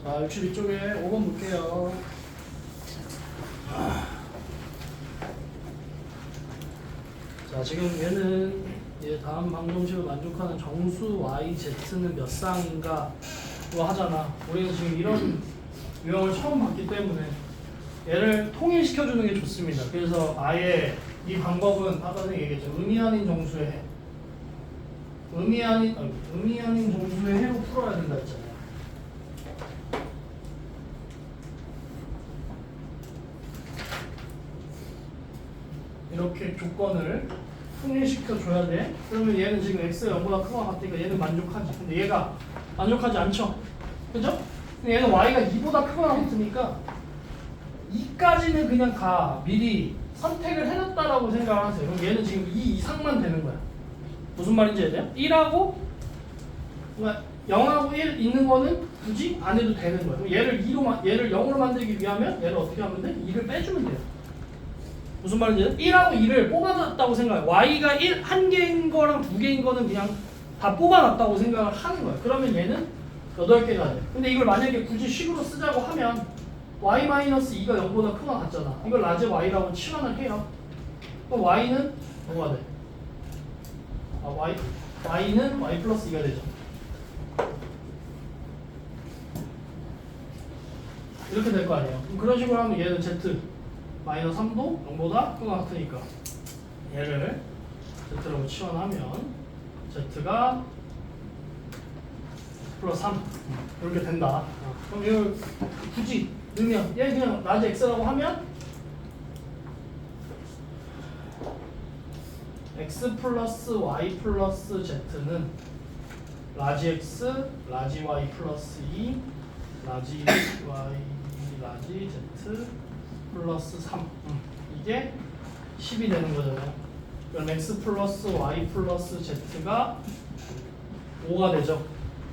자, 62쪽에 5번 볼게요. 자, 지금 얘는 얘 다음 방정식을 만족하는 정수 yz는 몇 쌍인가 로 하잖아. 우리는 지금 이런 유형을 처음 봤기 때문에 얘를 통일시켜주는 게 좋습니다. 그래서 아예 이 방법은 아까 전에 얘기했죠. 의미 아닌 정수의 해. 의미 아닌 정수의 해로 풀어야 된다 했잖아요. 이렇게 조건을 통일시켜 줘야 돼. 그러면 얘는 지금 x가 0보다 크거나 같으니까 얘는 만족하지. 근데 얘가 만족하지 않죠. 그죠? 근데 얘는 y가 2보다 크거나 같으니까 2까지는 그냥 미리 선택을 해놨다라고 생각을 하세요. 그럼 얘는 지금 2 이상만 되는 거야. 무슨 말인지 해야 돼요? 1하고 0하고 1 있는 거는 굳이 안 해도 되는 거야. 그럼 얘를 0으로 만들기 위하면 얘를 어떻게 하면 돼? 2를 빼주면 돼요. 무슨 말인지 1하고 2를 뽑아놨다고 생각해. y가 1, 1개인 거랑 2개인 거는 그냥 다 뽑아놨다고 생각을 하는 거야. 그러면 얘는 8개가 돼. 근데 이걸 만약에 굳이 식으로 쓰자고 하면 y-2가 0보다 크거나 같잖아. 이걸 라지 y라고 치환을 해요. 그럼 y는 뭐가 돼? y는 y 플러스 2가 되죠. 이렇게 될 거 아니에요. 그런 식으로 하면 얘는 z 마이너스 3도 0보다 크거나 같으니까 얘를 z라고 치환하면 z가 플러스 3 이렇게 된다. 그럼 이걸 굳이 넣으면 얘 그냥 라지 x라고 하면 x 플러스 y 플러스 z는 라지 x, 라지 y 플러스 2, 라지 y, 라지 z 플러스 3 이게 10이 되는 거잖아요. 그럼 x 플러스 y 플러스 z가 5가 되죠.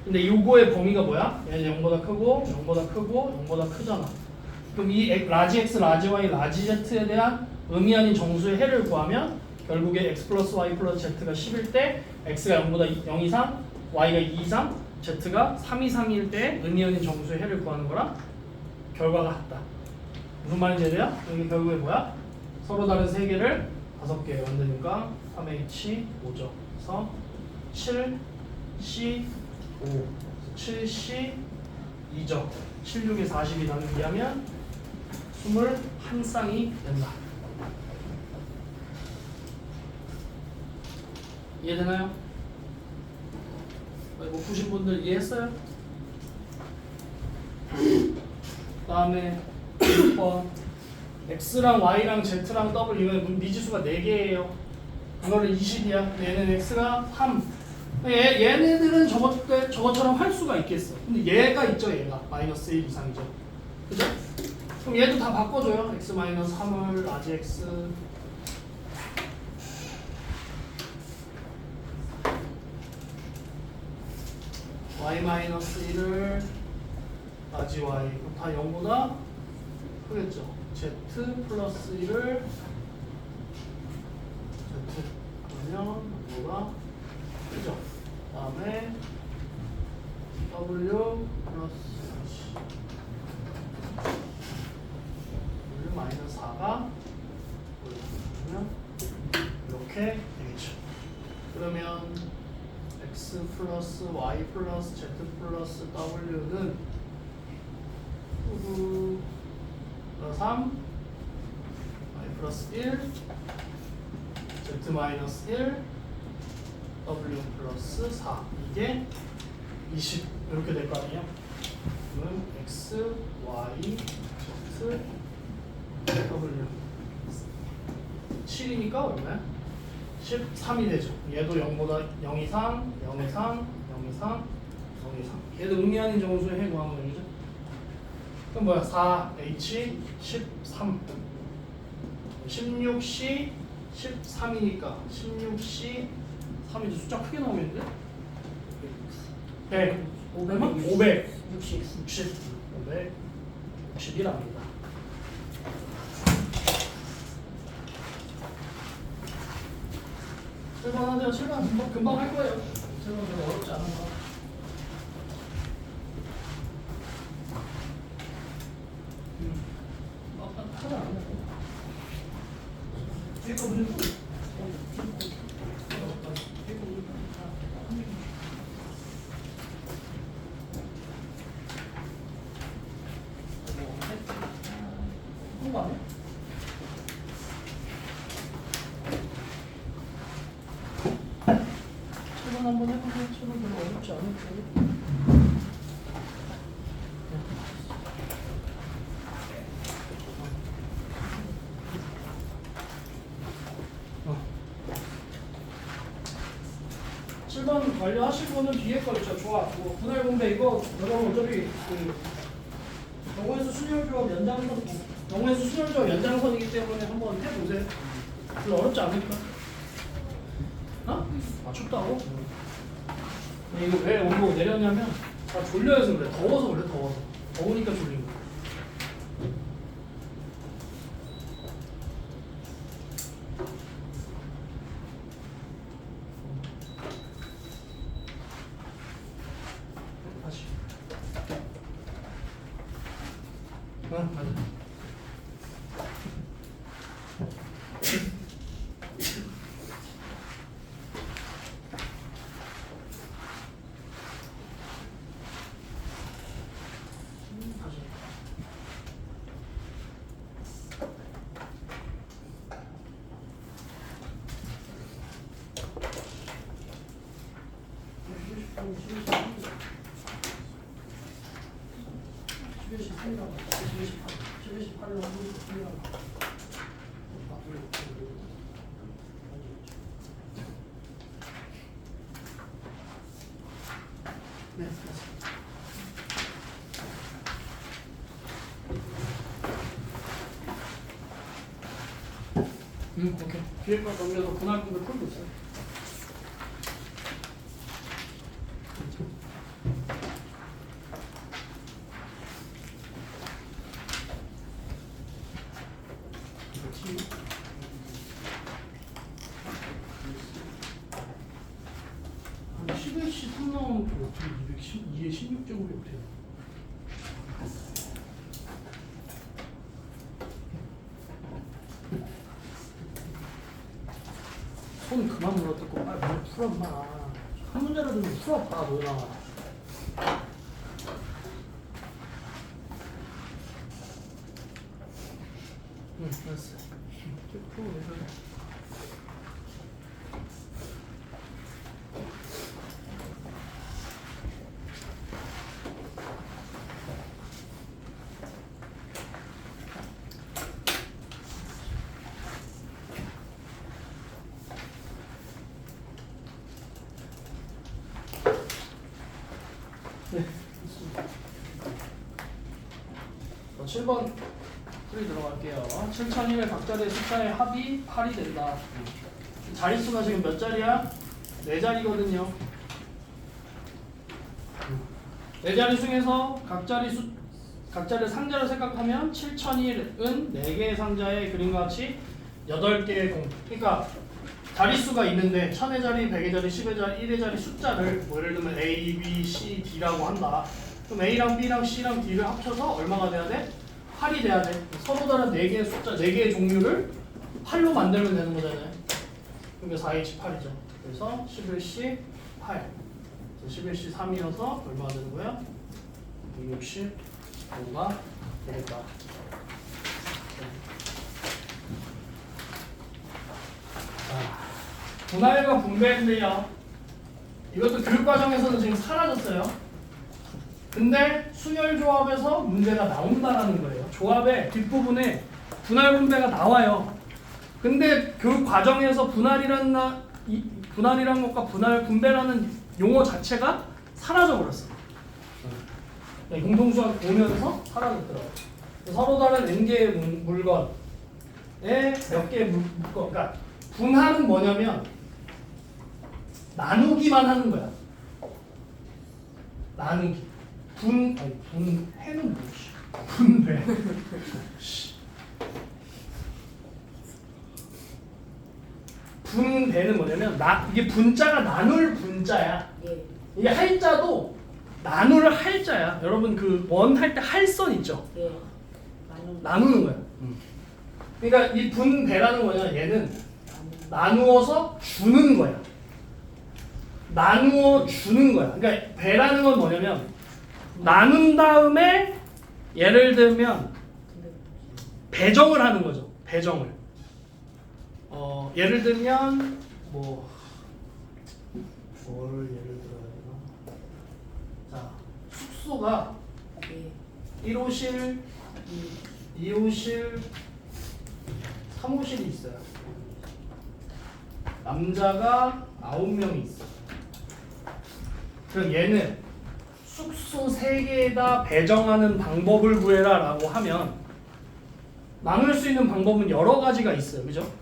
근데 요거의 범위가 뭐야? 얘는 0보다 크고 0보다 크고 0보다 크잖아. 그럼 이 라지 x, 라지 y, 라지 z에 대한 의미 아닌 정수의 해를 구하면 결국에 x 플러스 y 플러스 z가 10일 때 x가 0보다 0 이상, y가 2 이상, z가 3 이상일 때 의미 아닌 정수의 해를 구하는 거랑 결과가 같다. 무슨 말인지 이해돼요? 여기 결국에 뭐야? 서로 다른 세 개를 5개 만드니까 3H 5죠. 그래서 7C 5, 7C 2죠. 7, 6에 40이 나누기 하면 21쌍이 된다. 이해되나요? 못 푸신 분들 이해했어요? 다음에 6번 x랑 y랑 z랑 w는 미지수가 4개예요. 이거는 20이야. 얘는 x가 3. 얘네들은 저것처럼 할 수가 있겠어. 근데 얘가 있죠. 얘가 마이너스 1 이상이죠. 그죠? 그럼 얘도 다 바꿔줘요. x 마이너스 3을 라지 x y 마이너스 1을 라지 y 다 0보다 크겠죠. z 플러스 1을 z 그러면 0보다 크죠. 그 다음에 w 플러스 w 마이너스 4가 그러면 이렇게 되겠죠. 그러면 x 플러스 y 플러스 z 플러스 w는 3 y 플러스 1 z 마이너스 1 w 플러스 4 이게 20 이렇게 될 거 아니에요? 그러면 x, y, z, w 7이니까 얼마야? 13이 되죠. 얘도 0보다 0 이상, 0 이상, 0 이상, 0 이상. 얘도 의미 아닌 정수의 해 구한 거죠. 그럼 뭐야? 4H 13 16C 13이니까 16C 3이죠. 숫자 크게 나오겠는데? 100 500만? 500 60 561합니다. 출발하세요. 출발 금방 할 거예요. 출발 별로 어렵지 않은 거. 하지 않아요. 이거 무슨 한거 아니야? 출발 한번 해보세요. 출발 별로 어렵지 않을 거예요. 출발 완료하시고는 뒤에 거 있죠. 좋아. 뭐 분할 공배 이거 여러분 어차피 그 영어에서 순열조합 연장선 영어에서 순열조합 연장선이기 때문에 한번 해보세요. 별로 어렵지 않을까? 어? 아 춥다고? 근데 이거 왜 온도 내렸냐면 다 졸려서 그래. 더워서 그래. 더우니까 졸린 거야. 다시 응, 맞아. 다시. 네, 됐습니다. 오케이. 뒤에 거 넘겨서 분할분들 풀고 있어요. 한 11시 3 나오는 거 어떻게 212에 16제곱이 어떻게 돼요? 손 그만 물어뜯고 빨리 물 풀어 인마. 한 문제라도 좀 풀어봐 너나. 응 됐어. 풀어 내려. 네, 좋습니다. 7번 풀이 들어갈게요. 7001의 각자의 숫자의 합이 8이 된다. 자릿수가 지금 몇 자리야? 4자리거든요. 4자리 중에서 각자를 상자로 생각하면 7001은 4개의 상자에 그림과 같이 8개의 공. 그러니까 자릿수가 있는데 1000의 자리, 100의 자리, 10의 자리, 1의 자리 숫자를 뭐 예를 들면 A, B, C, D라고 한다. 그럼 A랑 B랑 C랑 D를 합쳐서 얼마가 돼야 돼? 8이 돼야 돼. 서로 다른 4개의 숫자, 4개의 종류를 8로 만들면 되는 거잖아요. 그러니까 4H 8이죠. 그래서 11C 8. 11C 3이어서 얼마가 되는 거야? 165가 되겠다. 분할과 분배인데요. 이것도 교육과정에서는 지금 사라졌어요. 근데 순열조합에서 문제가 나온다라는 거예요. 조합의 뒷부분에 분할 분배가 나와요. 근데 교육과정에서 분할이란 것과 분할 분배라는 용어 자체가 사라져 버렸어. 공동수학 보면서 사라졌더라고요. 서로 다른 n개의 물건에 몇 개의 물건. 그러니까 분할은 뭐냐면 나누기만 하는 거야. 나누기. 분해는 뭐지? 분배. 분배는 뭐냐면 이게 분자가 나눌 분자야. 예. 이게 할자도 나눌 할자야. 여러분 그 원 할 때 할선 있죠? 예. 나누는 거야. 그러니까 이 분배라는 거냐? 얘는 나누어서 주는 거야. 나누어 주는 거야. 그러니까 배라는 건 뭐냐면 나눈 다음에 예를 들면 배정을 하는 거죠. 배정을. 예를 들면 뭘 예를 들어야 되나? 자, 숙소가 예. 1호실, 2호실, 3호실이 있어요. 남자가 9명이 있어. 그럼 얘는 숙소 3개에다 배정하는 방법을 구해라 라고 하면 나눌 수 있는 방법은 여러 가지가 있어요. 그죠?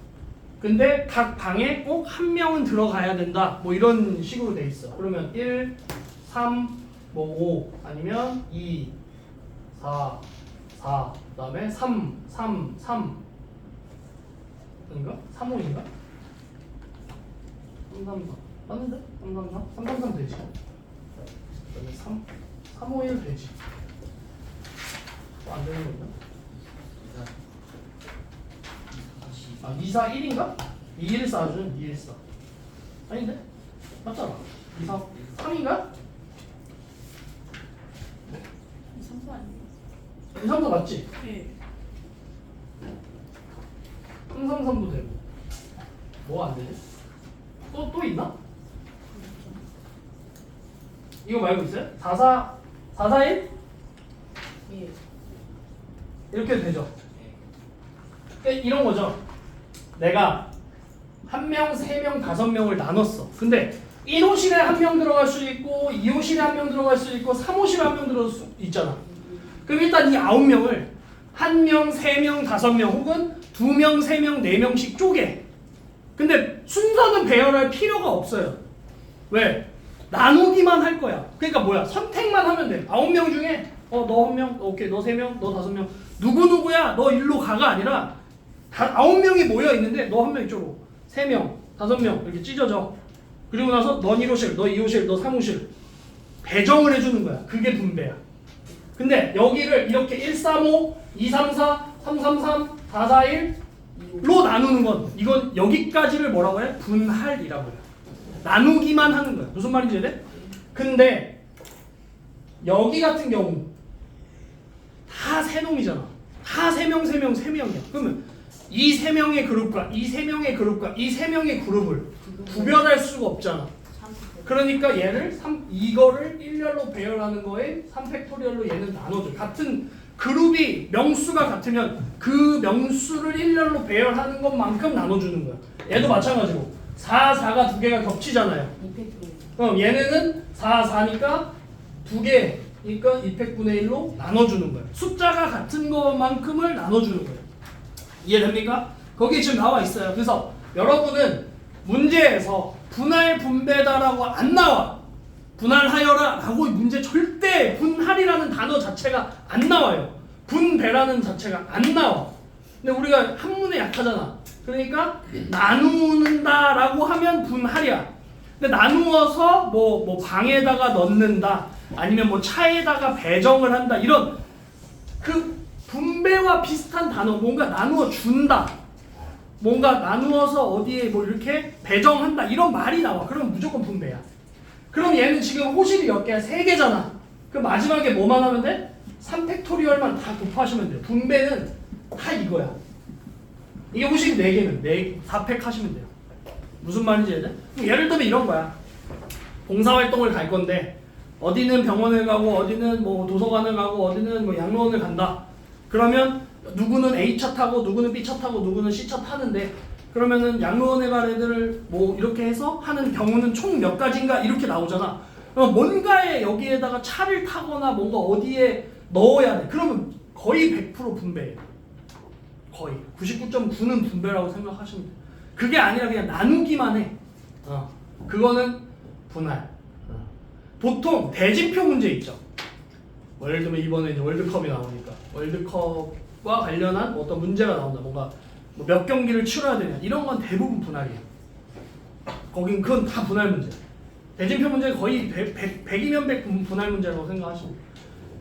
근데 각 방에 꼭 한 명은 들어가야 된다. 뭐 이런 식으로 돼 있어. 그러면 1, 3, 뭐 5 아니면 2, 4, 4 그다음에 3, 3, 3 아닌가? 3, 5인가? 3, 3, 4 맞는데? 3, 3, 4? 3, 3, 3 되지. 그다음에 3, 3, 5, 1 되지. 안 되는 건가? 아 2, 4, 1인가? 2, 1, 4준 2, 1, 4 아닌데? 맞잖아 2, 4, 3인가? 2, 3, 4 아니에요? 2, 3, 4 맞지? 네. 3, 3, 3도 되고 뭐 안 되지? 또 있나? 이거 말고 있어요? 4, 4, 4, 4, 1? 예. 이렇게 해도 되죠? 이런 거죠. 내가 1명, 3명, 5명을 나눴어. 근데 1호실에 1명 들어갈 수 있고 2호실에 1명 들어갈 수 있고 3호실에 1명 들어갈 수 있잖아. 그럼 일단 이 9명을 1명, 3명, 5명 혹은 2명, 3명, 4명씩 쪼개. 근데 순서는 배열할 필요가 없어요. 왜? 나누기만 할 거야. 그러니까 뭐야? 선택만 하면 돼. 9명 중에 너 1명, 오케이, 너 3명, 너 5명. 누구누구야? 너 일로 가가 아니라 9명이 모여 있는데 너 1명 이쪽으로 3명, 5명 이렇게 찢어져. 그리고 나서 넌 1호실, 너 2호실, 너 3호실 배정을 해주는 거야. 그게 분배야. 근데 여기를 이렇게 1, 3, 5, 2, 3, 4, 3, 3, 3, 4, 4, 1로 나누는 건 이건 여기까지를 뭐라고 해? 분할이라고 해요. 나누기만 하는 거야. 무슨 말인지 이해돼? 근데 여기 같은 경우 다 3놈이잖아. 다 3명, 3명, 3명이야. 그러면 이 3명의 그룹과 이 3명의 그룹과 이 3명의 그룹을 구별할 수가 없잖아. 그러니까 얘를 이거를 일렬로 배열하는 거에 3팩토리얼로 얘는 나눠줘. 같은 그룹이 명수가 같으면 그 명수를 일렬로 배열하는 것만큼 나눠주는 거야. 얘도 마찬가지고 4, 4가 두 개가 겹치잖아요. 그럼 얘네는 4, 4니까 두 개니까 2팩분의 1로 나눠주는 거예요. 숫자가 같은 것만큼을 나눠주는 거예요. 이해됩니까? 거기 지금 나와 있어요. 그래서 여러분은 문제에서 분할 분배다라고 안 나와. 분할하여라 라고 문제 절대 분할이라는 단어 자체가 안 나와요. 분배라는 자체가 안 나와. 근데 우리가 한문에 약하잖아. 그러니까 나누는다 라고 하면 분할이야. 근데 나누어서 뭐 방에다가 넣는다 아니면 뭐 차에다가 배정을 한다 이런 그 분배와 비슷한 단어 뭔가 나누어 준다 뭔가 나누어서 어디에 뭐 이렇게 배정한다 이런 말이 나와. 그럼 무조건 분배야. 그럼 얘는 지금 호실이 몇 개야? 3개잖아. 그 마지막에 뭐만 하면 돼? 3팩토리얼만 다 곱하시면 돼요. 분배는 다 이거야. 이게 호실이 4개면 4팩 하시면 돼요. 무슨 말인지 알죠? 예를 들면 이런 거야. 봉사활동을 갈 건데 어디는 병원을 가고 어디는 뭐 도서관을 가고 어디는 뭐 양로원을 간다. 그러면 누구는 A차 타고 누구는 B차 타고 누구는 C차 타는데 그러면은 양로원에 갈 애들을 뭐 이렇게 해서 하는 경우는 총 몇 가지인가 이렇게 나오잖아. 뭔가에 여기에다가 차를 타거나 뭔가 어디에 넣어야 돼. 그러면 거의 100% 분배예요. 거의 99.9는 분배라고 생각하시면 돼요. 그게 아니라 그냥 나누기만 해. 그거는 분할. 보통 대진표 문제 있죠. 뭐 예를 들면 이번에 이제 월드컵이 나오니까 월드컵과 관련한 뭐 어떤 문제가 나온다. 뭔가 뭐 몇 경기를 치러야 되냐 이런 건 대부분 분할이에요. 거긴 그건 다 분할 문제. 대진표 문제 거의 100이면 100 분할 문제라고 생각하시면 돼요.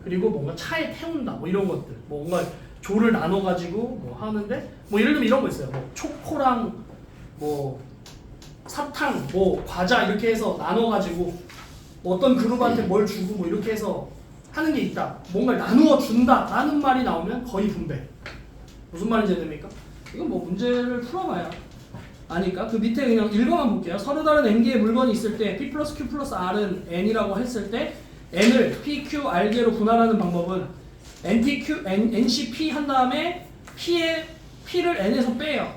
그리고 뭔가 차에 태운다 뭐 이런 것들 뭔가 조를 나눠 가지고 뭐 하는데 뭐 예를 들면 이런 거 있어요. 뭐 초코랑 뭐 사탕 뭐 과자 이렇게 해서 나눠 가지고 뭐 어떤 그룹한테 뭘 주고 뭐 이렇게 해서 하는 게 있다. 뭔가를 나누어 준다 라는 말이 나오면 거의 분배. 무슨 말인지 됩니까? 이건 뭐 문제를 풀어봐야 아니까. 그 밑에 그냥 읽어만 볼게요. 서로 다른 n개의 물건이 있을 때 P 플러스 Q 플러스 R은 n이라고 했을 때 n을 P, Q, R개로 분할하는 방법은 NCP 한 다음에 P를 n에서 빼요.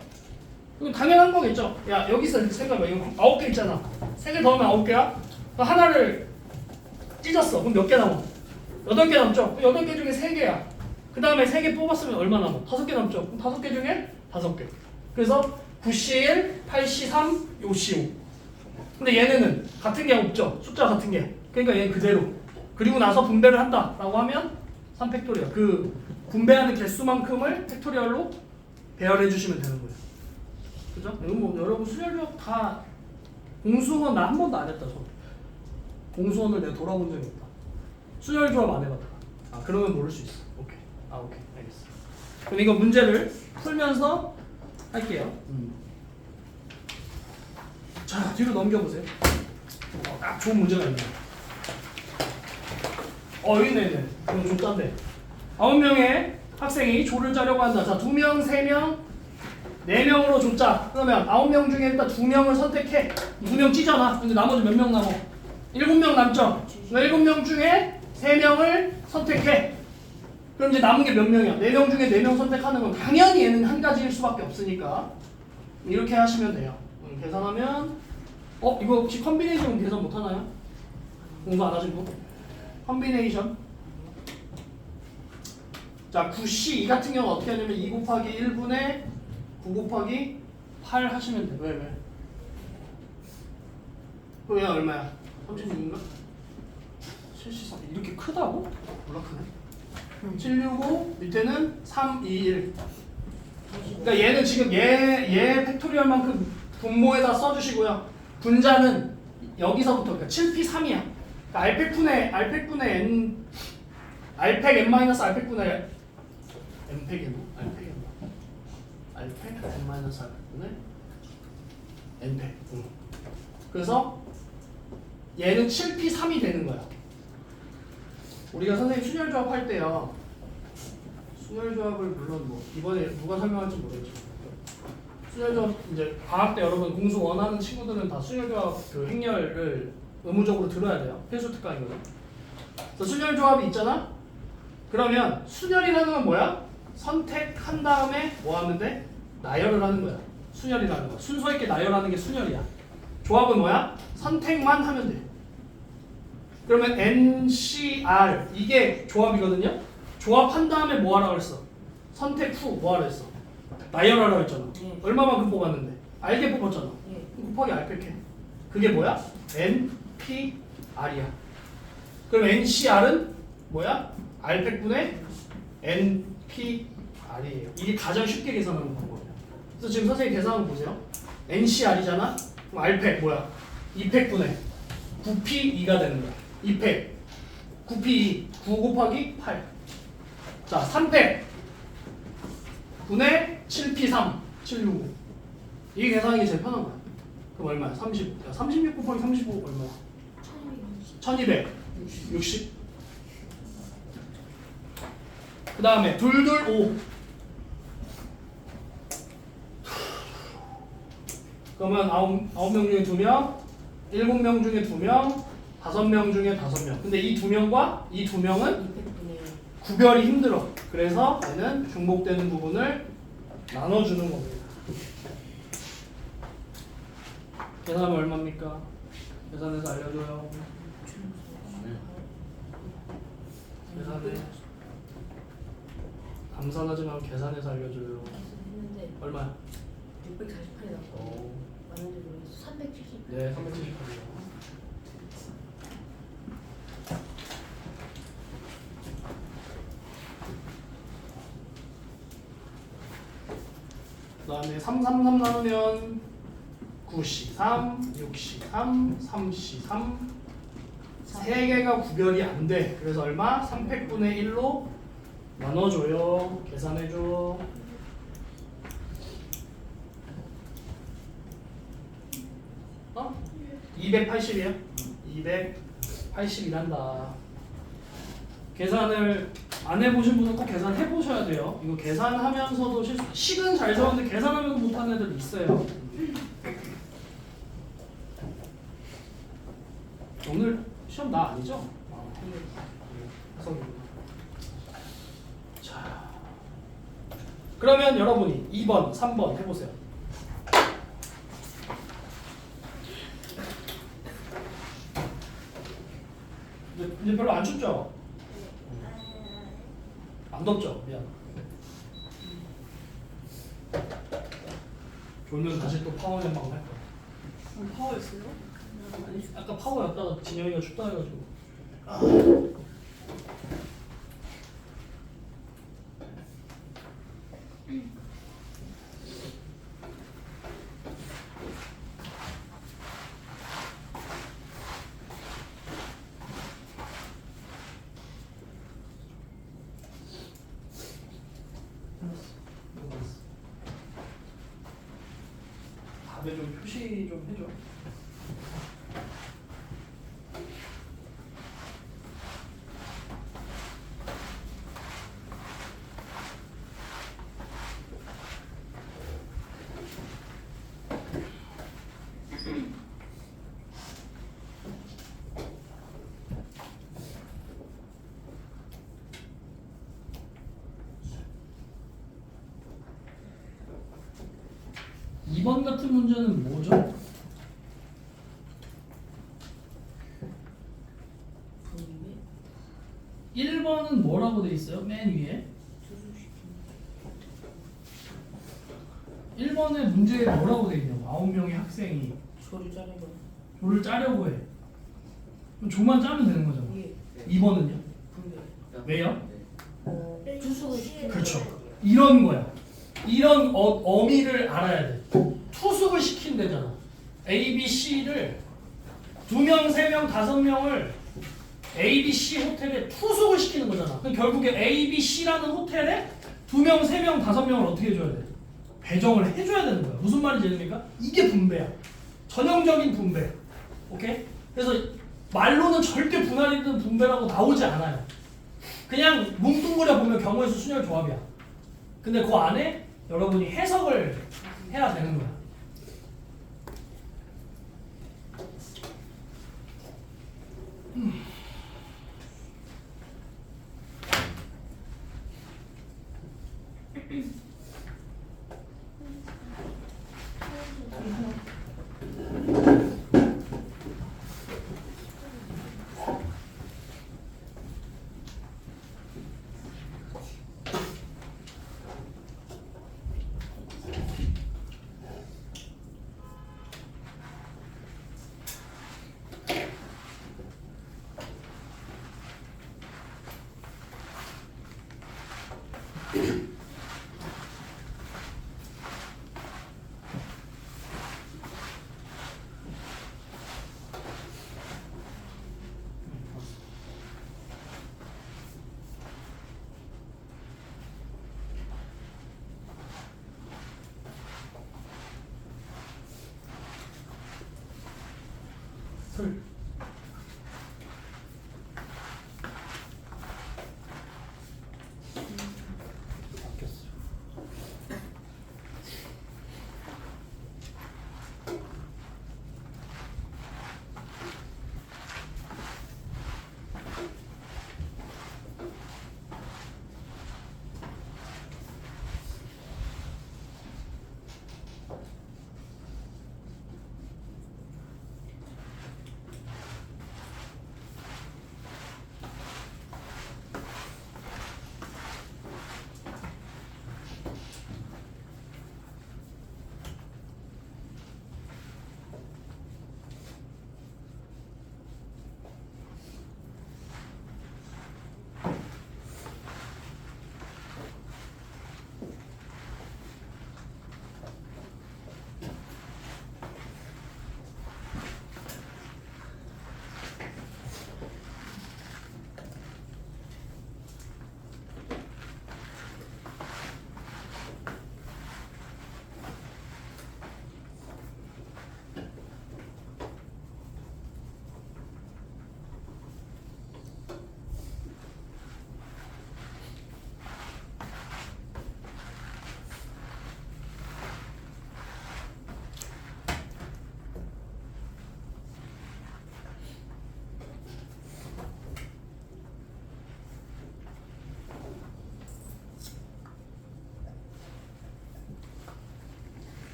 이거 당연한 거겠죠. 야 여기서 생각해봐. 이거 9개 있잖아. 3개 더하면 9개야? 하나를 찢었어. 그럼 몇 개 남아? 8개 남죠? 8개 중에 3개야. 그 다음에 3개 뽑았으면 얼마 남아? 5개 남죠? 그럼 5개 중에 5개. 그래서 9C1, 8C3, 5C5. 근데 얘네는 같은 게 없죠? 숫자 같은 게. 그러니까 얘는 그대로. 그리고 나서 분배를 한다라고 하면 3팩토리얼. 그 분배하는 개수만큼을 팩토리얼로 배열해 주시면 되는 거예요. 그죠? 이건 뭐 여러분 수열력 다 공수원 나 한 번도 안 했다. 공수원을 내가 돌아본 적이 없다. 수열 조합 안 해봤다. 그러면 모를 수 있어. 오케이. 아 오케이 알겠어. 그럼 이거 문제를 풀면서 할게요. 자 뒤로 넘겨보세요. 딱 좋은 문제가 있네. 여기 있네. 그럼 좀 딴데. 9명의 학생이 조를 짜려고 한다. 자 2명, 3명, 4명으로 조 짜. 그러면 9명 중에 일단 2명을 선택해. 2명 찌잖아. 근데 나머지 몇 명 남아? 7명 남죠. 7명 중에 3명을 선택해. 그럼 이제 남은 게 몇 명이야? 4명 중에 4명 선택하는 건 당연히 얘는 한 가지일 수밖에 없으니까 이렇게 하시면 돼요. 계산하면 이거 혹시 컨비네이션 계산 못하나요? 공부 안 하신 분? 컨비네이션 자 9C 이 같은 경우 어떻게 하냐면 2 곱하기 1분의 9 곱하기 8 하시면 돼. 왜? 그게 얼마야? 36인가? 73 이렇게 크다고? 몰라 크네. 765 밑에는 3, 2, 1. 그러니까 얘는 지금 얘 팩토리얼만큼 분모에다 써주시고요. 분자는 여기서부터 그러니까 7p 3이야. 그러니까 알팩분의 n 알팩 n 마이너스 알팩분의 n팩이 뭐? 알팩이 뭐? 알팩 n 마이너스 알팩분의 n팩. 그래서 얘는 7p 3이 되는 거야. 우리가 선생님 순열조합 할 때요. 순열조합을 물론 뭐 이번에 누가 설명할지 모르겠지만 순열조합 이제 방학 때 여러분 공수 원하는 친구들은 다 순열조합 그 행렬을 의무적으로 들어야 돼요. 필수 특강이거든. 그래서 순열조합이 있잖아. 그러면 순열이라는 건 뭐야? 선택한 다음에 뭐 하면 돼? 나열을 하는 거야. 순열이라는 거. 순서 있게 나열하는 게 순열이야. 조합은 뭐야? 선택만 하면 돼. 그러면 NCR 이게 조합이거든요. 조합한 다음에 뭐 하라고 했어? 선택 후 뭐 하라고 했어? 나열하라고 했잖아. 얼마만큼 뽑았는데? 알게 뽑았잖아. 곱하기 알팩해. 그게 뭐야? NPR이야. 그럼 NCR은 뭐야? 알팩분의 NPR이에요. 이게 가장 쉽게 계산하는 방법이야. 그래서 지금 선생님 계산한 거 보세요. NCR이잖아. 그럼 알팩 뭐야? 2팩분의 9P2가 되는 거야. 2팩 9P2 9 곱하기 8. 자 3팩 분의 7P3 765. 이게 계산하기 제일 편한 거야. 그럼 얼마야? 30. 야, 36 곱하기 35 얼마야? 1200 60. 그 다음에 둘둘 5. 그러면 9명 중에 2명, 7명 중에 2명, 5명 중에 5명. 근데 이 2명과 이 2명은 구별이 힘들어. 그래서 얘는 중복되는 부분을 나눠주는 겁니다. 계산하면 얼마입니까? 계산해서 알려줘요. 계산해. 감산하지만 계산해서 알려줘요. 얼마야? 648이 나왔고 맞는지 모르겠어. 370. 네, 378이요. 그 다음에 333 나누면 9C3, 6C3, 3C3 세 개가 구별이 안 돼. 그래서 얼마? 3팩분의 1로 나눠줘요. 계산해줘. 어? 280이에요? 280이란다. 계산을 안 해보신 분은 꼭 계산해보셔야 돼요. 이거 계산하면서도 식은 잘 세웠는데 계산하면서 못하는 애들 있어요. 오늘 시험 나 아니죠? 자, 그러면 여러분이 2번, 3번 해보세요. 이제 별로 안 춥죠? 안 덥죠? 미안. 졸면 다시 또 파워 연방 할 거야. 파워였어요? 아니, 아까 파워였다가 진영이가 춥다 해가지고. 답에 좀 표시 좀 해줘. 이번 같은 문제는 뭐죠? 분위기 1번은 뭐라고 돼 있어요? 맨 위에. 투수시키는 1번의 문제에 뭐라고 돼 있냐고. 9명의 학생이 조를 짜려고 조를 짜려고 해. 그럼 조만 짜면 되는 거잖아. 이게 2번은요? 분배 왜요? 투수를 시키는 그렇죠. 이런 거야. 이런 어미를 알아야 돼. 투숙을 시킨대잖아. A, B, C를 2명, 3명, 5명을 A, B, C 호텔에 투숙을 시키는 거잖아. 그럼 결국에 A, B, C라는 호텔에 2명, 3명, 5명을 어떻게 해줘야 돼? 배정을 해줘야 되는 거야. 무슨 말인지 아십니까? 이게 분배야. 전형적인 분배. 오케이? 그래서 말로는 절대 분할이든 분배라고 나오지 않아요. 그냥 뭉뚱그려 보면 경우의 수 순열 조합이야. 근데 그 안에 여러분이 해석을 해야 되는 거야. 틀.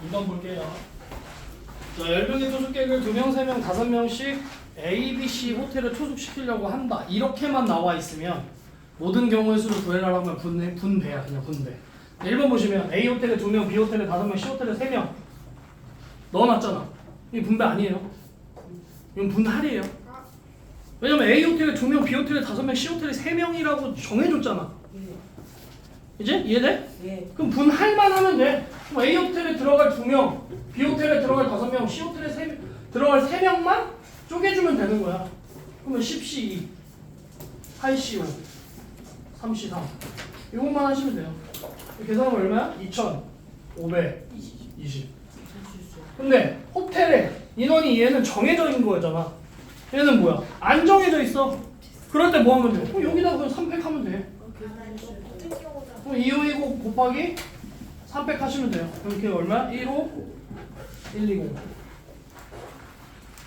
2번 볼게요. 자, 10명의 투숙객을 2명, 3명, 5명씩 A, B, C 호텔에 투숙시키려고 한다. 이렇게만 나와 있으면 모든 경우의 수를 구해라고 하면 분배야. 그냥 분배. 1번 보시면 A 호텔에 2명, B 호텔에 5명, C 호텔에 3명 넣어놨잖아. 이게 분배 아니에요. 이건 분할이에요. 왜냐면 A 호텔에 2명, B 호텔에 5명, C 호텔에 3명이라고 정해줬잖아. 이제 이해돼? 예. 그럼 분할만 하면 돼. 그럼 A 호텔에 들어갈 2명, B 호텔에 들어갈 5명, C 호텔에 들어갈 3명만 쪼개주면 되는 거야. 그러면 10C 2, 8C 5, 3C 3 이것만 하시면 돼요. 계산하면 얼마야? 2,520. 근데 호텔에 인원이 얘는 정해져 있는 거잖아. 얘는 뭐야? 안 정해져 있어. 그럴 때 뭐 하면 돼? 여기다가 그냥 3팩 하면 돼. 그럼 259 곱하기 3팩 하시면 돼요. 그럼 그게 얼마야? 15120.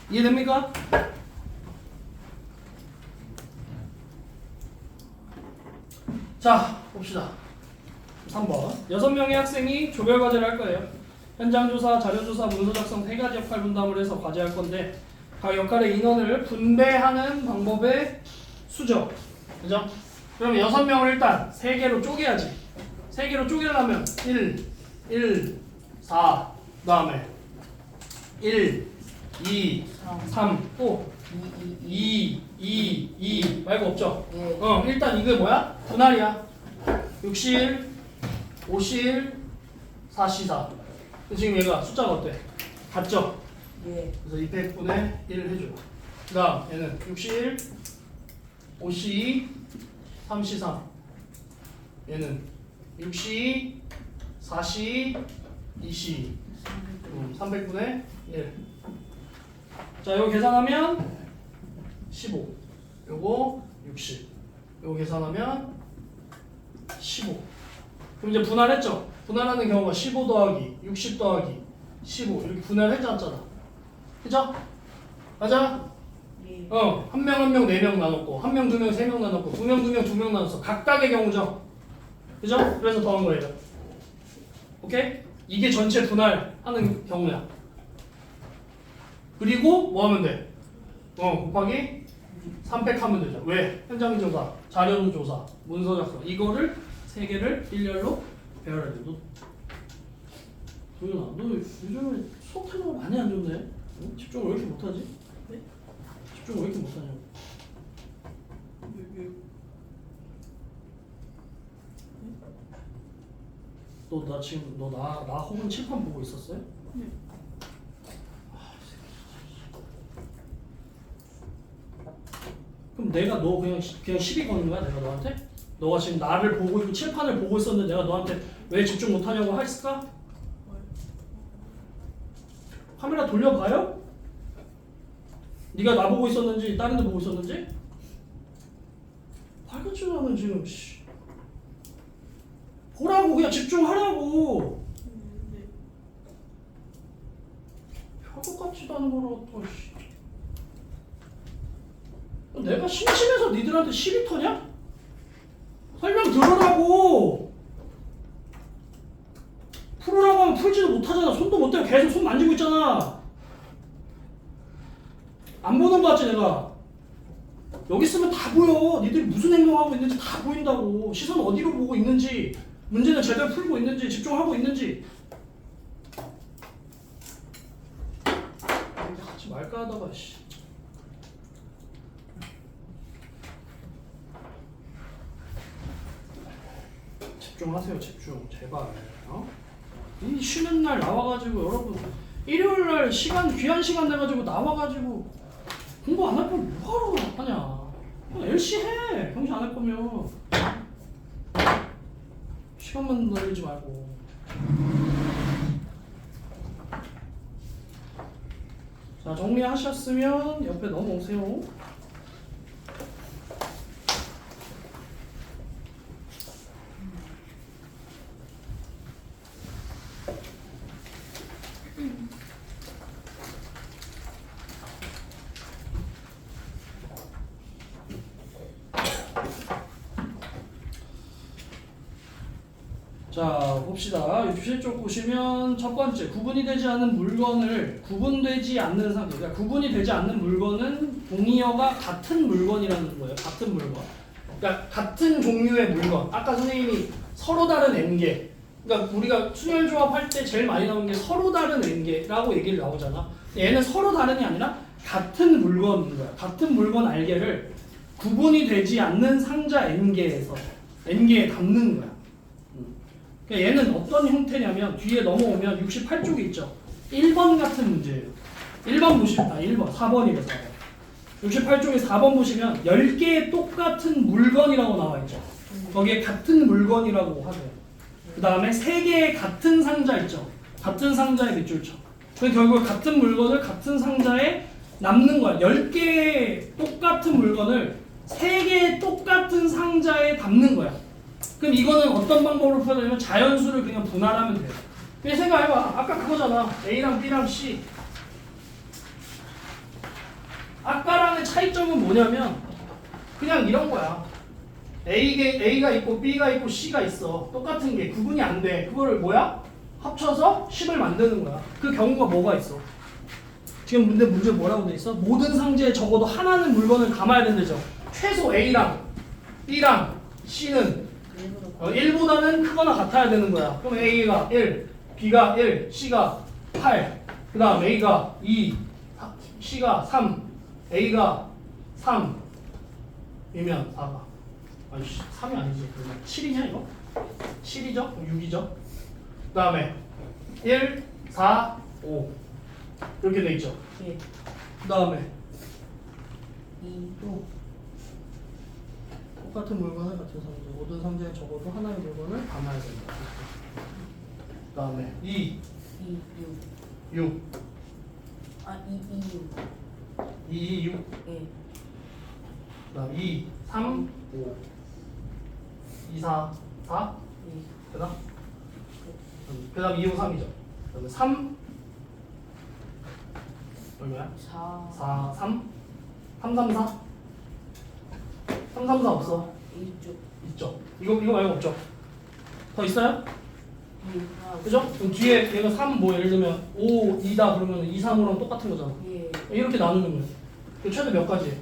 이해됩니까? 자, 봅시다. 3번. 6명의 학생이 조별 과제를 할 거예요. 현장 조사, 자료 조사, 문서 작성 3가지 역할 분담을 해서 과제할 건데 각 역할의 인원을 분배하는 방법의 수죠. 그죠? 그럼 6명을 일단 3개로 쪼개야지. 3개로 쪼개려면 1, 4, 그 다음에 1, 2, 3, 또 2 말고 없죠? 예. 일단 이게 뭐야? 분할이야. 6실, 5실, 4C4. 지금 얘가 숫자가 어때? 같죠? 예. 그래서 200분의 1을 해줘. 그 다음 얘는 6실, 5C2, 3C3. 얘는 6C2, 4C2, 2C2. 300분의 1. 자, 이거 계산하면 15. 요거 60. 요거 계산하면 15. 그럼 이제 분할했죠? 분할하는 경우가 15 더하기 60 더하기 15 이렇게 분할해놨잖아. 그죠? 맞아? 예. 한 명 한 명 4명 나눴고 한 명 2명 3명 나눴고 2명 2명 2명 나눴어. 각각의 경우죠. 그죠? 그래서 더한 거예요. 오케이? 이게 전체 분할하는 경우야. 그리고 뭐 하면 돼? 곱하기 300 하면 되죠. 왜? 현장 조사, 자료 조사, 문서 작성 이거를 3개를 일렬로 배열해야 돼. 도윤아, 너 요즘에 수업 태도가 많이 안 좋네? 응? 집중을 왜 이렇게 못하지? 네? 집중을 왜 이렇게 못하냐고. 너 나 지금 나 혹은 칠판 보고 있었어요? 네. 그럼 내가 너 그냥 시비 거는 거야? 내가 너한테? 너가 지금 나를 보고 있고 칠판을 보고 있었는데 내가 너한테 왜 집중 못하냐고 했을까? 카메라 돌려봐요? 네가 나 보고 있었는지 다른 데 보고 있었는지? 발같지도 않은 지금 보라고 그냥 집중하라고. 별것 같지도 않은 거라고 또 내가 심심해서 니들한테 시비 터냐? 설명 들으라고. 풀으라고 하면 풀지도 못하잖아. 손도 못 대고 계속 손 만지고 있잖아. 안 보는 거 같지 내가? 여기 있으면 다 보여. 니들이 무슨 행동하고 있는지 다 보인다고. 시선 어디로 보고 있는지, 문제는 제대로 풀고 있는지, 집중하고 있는지. 하지 말까 하다가 집중하세요. 집중 제발. 이 쉬는 날 나와가지고 여러분 일요일 날 시간 귀한 시간 내가지고 나와가지고 공부 안 할 거면 뭐하러 하냐. 그냥 LC 해. 경시 안 할 거면 시간만 날리지 말고. 자, 정리하셨으면 옆에 넘어오세요. 자 봅시다. 67쪽 보시면 첫 번째 구분이 되지 않는 물건을 구분되지 않는 상태. 그러니까 구분이 되지 않는 물건은 동의어가 같은 물건이라는 거예요. 같은 물건. 그러니까 같은 종류의 물건. 아까 선생님이 서로 다른 N개. 그러니까 우리가 순열 조합할 때 제일 많이 나오는 게 서로 다른 N개라고 얘기를 나오잖아. 얘는 서로 다른이 아니라 같은 물건인 거야. 같은 물건 알개를 구분이 되지 않는 상자 N개에서 N개에 담는 거야. 그러니까 얘는 어떤 형태냐면 뒤에 넘어오면 68쪽에 있죠. 1번 같은 문제예요. 1번 보시면 1번, 4번이래 4번. 68쪽에 4번 보시면 10개의 똑같은 물건이라고 나와 있죠. 거기에 같은 물건이라고 하세요. 그 다음에 3개의 같은 상자 있죠. 같은 상자에 밑줄 쳐. 그래서 결국 같은 물건을 같은 상자에 남는 거야. 10개의 똑같은 물건을 3개의 똑같은 상자에 담는 거야. 그럼 이거는 어떤 방법으로 풀어야 되냐면 자연수를 그냥 분할하면 돼요. 그냥 생각해봐. 아까 그거잖아. A랑 B랑 C. 아까랑의 차이점은 뭐냐면 그냥 이런 거야. A가 있고 B가 있고 C가 있어. 똑같은 게 구분이 안 돼. 그거를 뭐야? 합쳐서 10을 만드는 거야. 그 경우가 뭐가 있어? 지금 문제 뭐라고 돼 있어? 모든 상자에 적어도 하나는 물건을 담아야 된대죠. 최소 A랑 B랑 C는 1보다는 크거나 같아야 되는 거야. 그럼 A가 1, B가 1, C가 8, 그 다음 A가 2, C가 3, A가 3이면 4가 아니 3이 아니지. 그러면 7이냐 이거? 7이죠? 6이죠? 그 다음에 1, 4, 5 이렇게 돼 있죠? 예. 그 다음에 2, 똑같은 물건을 같은 상자, 모든 상자에 적어도 하나의 물건을 담아야 된다. 그 다음에 2, 2, 6. 6, 아, 2, 6. 2, 6, 예. 그 다음 2, 3, 5, 2, 4, 4, 예. 되나? 그 다음 2, 5, 3이죠. 그 다음에 3, 얼마야? 4. 4, 3, 3, 3, 4? 3, 3, 4 없어? 이쪽. 있죠. 이거 말고 없죠? 더 있어요? 2, 4. 그죠? 그럼 뒤에 얘가 3, 뭐 예를 들면 5, 2다 그러면 2, 3으로는 똑같은 거잖아. 예. 이렇게 나누는 거예요. 그 최대 몇 가지?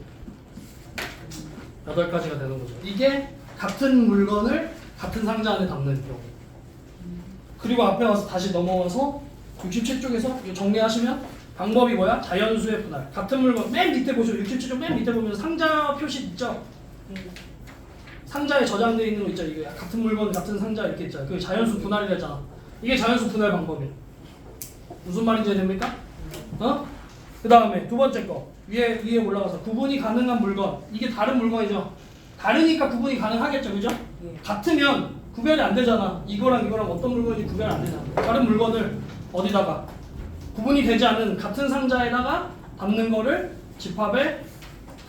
8가지가 되는 거죠. 이게 같은 물건을 같은 상자 안에 담는 경우. 그리고 앞에 와서 다시 넘어와서 67쪽에서 정리하시면 방법이 뭐야? 자연수의 분할. 같은 물건 맨 밑에 보시면 67쪽 맨 밑에 보면 상자 표시 있죠? 예. 상자에 저장되어 있는 거 있죠? 이게 같은 물건 같은 상자 이렇게 있잖아요. 그게 자연수 분할이랬잖아. 이게 자연수 분할 방법이에요. 무슨 말인지 됩니까? 어? 그 다음에 두 번째 거 위에 올라가서 구분이 가능한 물건. 이게 다른 물건이죠. 다르니까 구분이 가능하겠죠, 그죠? 예. 같으면 구별이 안 되잖아. 이거랑 어떤 물건이 구별 안 되잖아. 다른 물건을 어디다가 구분이 되지 않은 같은 상자에다가 담는 거를 집합의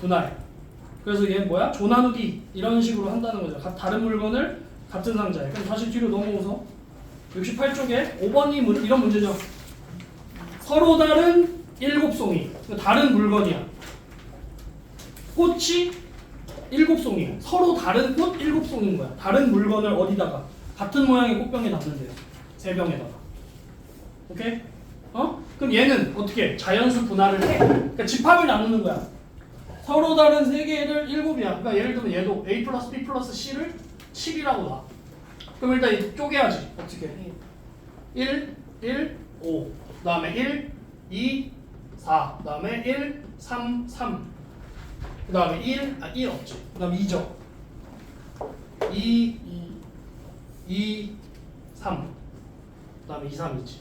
분할. 그래서 얘 뭐야? 조나누기 이런 식으로 한다는 거죠. 다른 물건을 같은 상자에. 그럼 다시 뒤로 넘어오서 68쪽에 5번이 이런 문제죠. 서로 다른 7송이. 다른 물건이야. 꽃이 7송이야. 서로 다른 꽃 7송인 거야. 다른 물건을 어디다가 같은 모양의 꽃병에 담는데요. 3병에다가. 오케이? 그럼 얘는 어떻게? 자연수 분할을 해. 그러니까 집합을 나누는 거야. 서로 다른 3개를 7이야. 그러니까 예를 들면 얘도 A 플러스 B 플러스 C를 7이라고 놔. 그럼 일단 쪼개야지. 어떻게? 1, 1, 5. 그 다음에 1, 2, 4. 그 다음에 1, 3, 3. 그 다음에 1 없지. 그 다음에 2죠. 2, 2, 3. 그 다음에 2, 3 있지.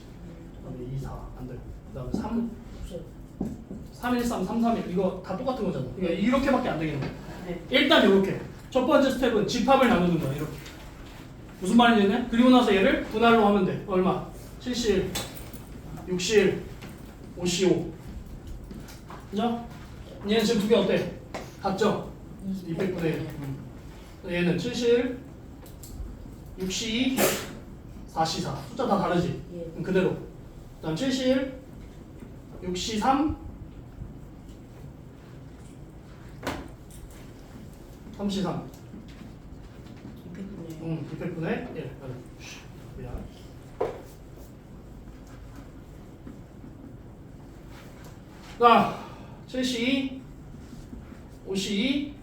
그 다음에 2, 4. 안 돼. 그 다음에 3. 없어요. 3, 1, 3, 3, 3, 1 이거 다 똑같은 거잖아. 그러니까 이렇게밖에 안 되겠네. 네. 일단 이렇게 첫 번째 스텝은 집합을 나누는 거야. 이렇게 무슨 말인지 네 그리고 나서 얘를 분할로 하면 돼. 얼마? 70, 60, 55. 그죠? 얘는 지금 두 개 어때? 같죠? 200분의 1. 얘는 70, 62, 44. 숫자 다 다르지? 예. 그럼 그대로. 그 다음 70, 63, 33. 200분의 200분의 1. 미안. 자, 72, 52,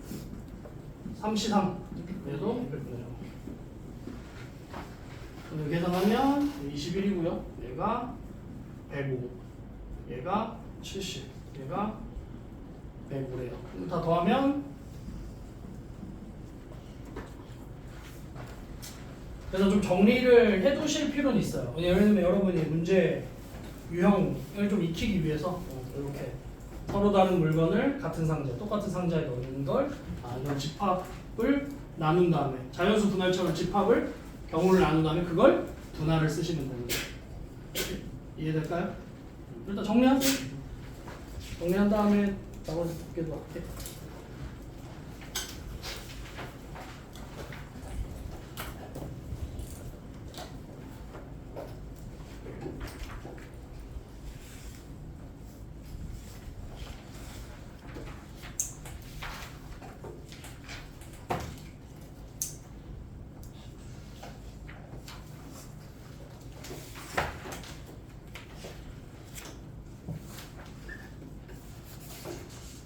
33. 얘도 200분의 0. 오늘 계산하면 21이고요. 얘가 105, 얘가 70, 얘가 105래요. 다 더하면 그래서 좀 정리를 해두실 필요는 있어요. 왜냐면 여러분이 문제 유형을 좀 익히기 위해서 이렇게 서로 다른 물건을 같은 상자, 똑같은 상자에 넣는 걸 이런 집합을 나눈 다음에 자연수 분할처럼 집합을 경우를 나눈 다음에 그걸 분할을 쓰시면 되는 거예요. 이해될까요? 일단 정리하세요. 정리한 다음에 나머지 복귀도 할게.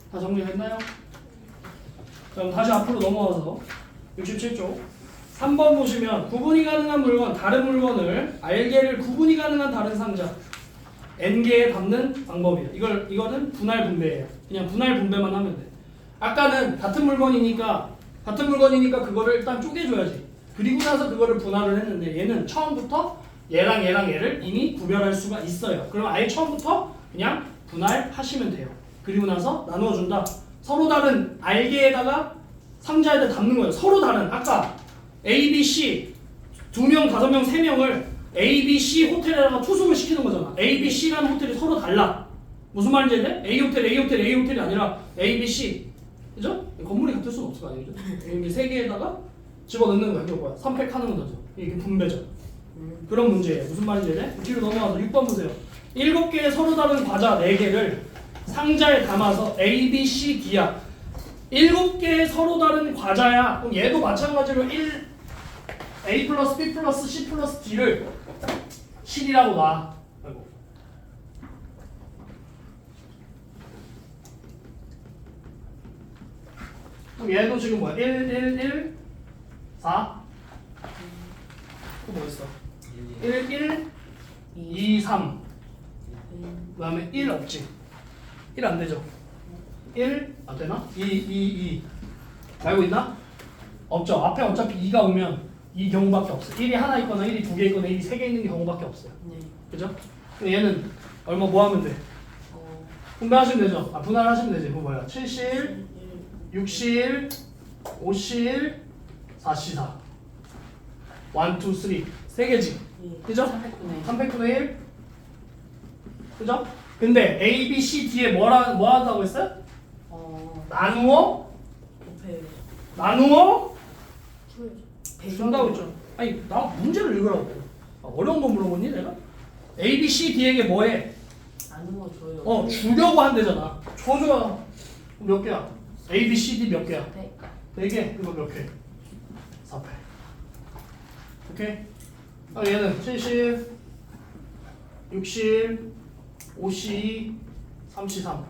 다 정리됐나요? 그럼 다시 앞으로 넘어와서 67쪽 3번 보시면 구분이 가능한 물건, 다른 물건을 R개를 구분이 가능한 다른 상자 N개에 담는 방법이에요. 이거는 분할 분배예요. 그냥 분할 분배만 하면 돼. 아까는 같은 물건이니까 그거를 일단 쪼개줘야지. 그리고 나서 그거를 분할을 했는데 얘는 처음부터 얘랑 얘를 이미 구별할 수가 있어요. 그럼 아예 처음부터 그냥 분할하시면 돼요. 그리고 나서 나누어준다. 서로 다른 R개에다가 상자에다 담는 거예요. 서로 다른. 아까 A, B, C 2명, 5명, 3명을 A, B, C 호텔에다가 투숙을 시키는 거잖아. A, B, C라는 호텔이 서로 달라. 무슨 말인지 알겠네? A 호텔이 아니라 A, B, C. 그죠? 건물이 같을 수는 없을 거 아니에요? 여기 3개에다가 집어넣는 거야. 이거 뭐야? 3팩 하는 거죠. 이게 분배죠. 그런 문제예요. 무슨 말인지 알겠네? 뒤로 넘어가서 6번 보세요. 7개의 서로 다른 과자 4개를 상자에 담아서 A, B, C, D야. 7개의 서로 다른 과자야. 그럼 얘도 마찬가지로 A 플러스 B 플러스 C 플러스 D를 실이라고 놔. 아이고. 그럼 얘도 지금 뭐야? 1, 4. 또 뭐 있어? 1, 2, 3. 그 다음에 1 없지? 1 안 되죠? 1, 안 되나? 2. 알고 있나? 없죠. 앞에 어차피 2가 오면 이 경우밖에 없어요. 1이 하나 있거나 1이 2개 있거나 1이 3개 있는 경우밖에 없어요. 네. 그죠? 근데 얘는 얼마 뭐 하면 돼? 분배하시면 되죠? 분할하시면 되지. 그거 뭐야? 7실, 6실, 5실, 4실 4. 1, 2, 3. 3개지. 그죠? 300분의 1. 그죠? 근데 A, B, C, D에 뭐 한다고 했어요? 나누어 준다고 했죠. 아니 나 문제를 읽으라고. 어려운 거 물어보니 내가? A, B, C, D에게 뭐해? 나누어 줘요. 주려고 한대잖아. 줘줘야 몇 개야? A, B, C, D 몇 개야? 4개. 이거 몇 개? 4패. 오케이? 얘는 70, 60, 50, 33.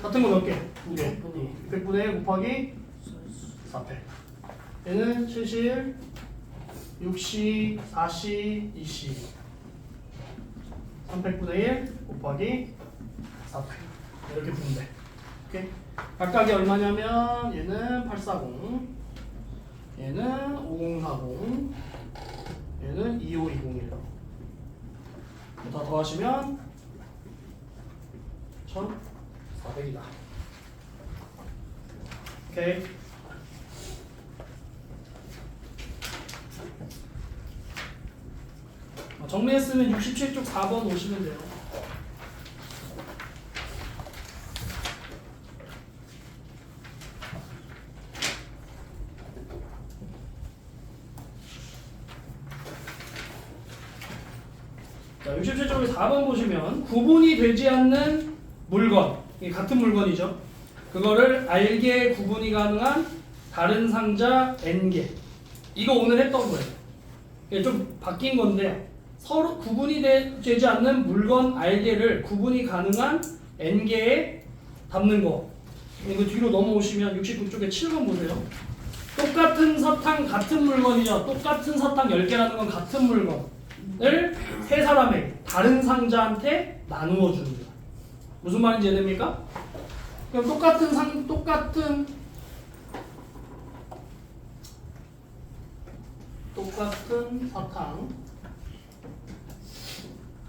같은 거 몇 개? 2개. 100분의 1 곱하기 4패. 얘는 70, 60, 40, 20. 300분의 1 곱하기 4패. 이렇게 보면 돼. 오케이? 각각이 얼마냐면 얘는 840, 얘는 5040, 얘는 2520이에요. 다 더하시면 1400이다. 오케이. 정리했으면 67쪽 4번 오시면 돼요. 자, 67쪽에 4번 보시면 구분이 되지 않는 물건, 이게 같은 물건이죠. 그거를 R개의 구분이 가능한 다른 상자 N개. 이거 오늘 했던 거예요. 이게 좀 바뀐 건데 서로 구분이 되지 않는 물건 R개를 구분이 가능한 N개에 담는 거. 이거 뒤로 넘어오시면 69쪽에 7번 보세요. 똑같은 사탕 같은 물건이죠. 똑같은 사탕 10개라는 건 같은 물건을 세 사람에게 다른 상자한테 나누어 주는 거야. 무슨 말인지 이해됩니까? 그럼 똑같은 사탕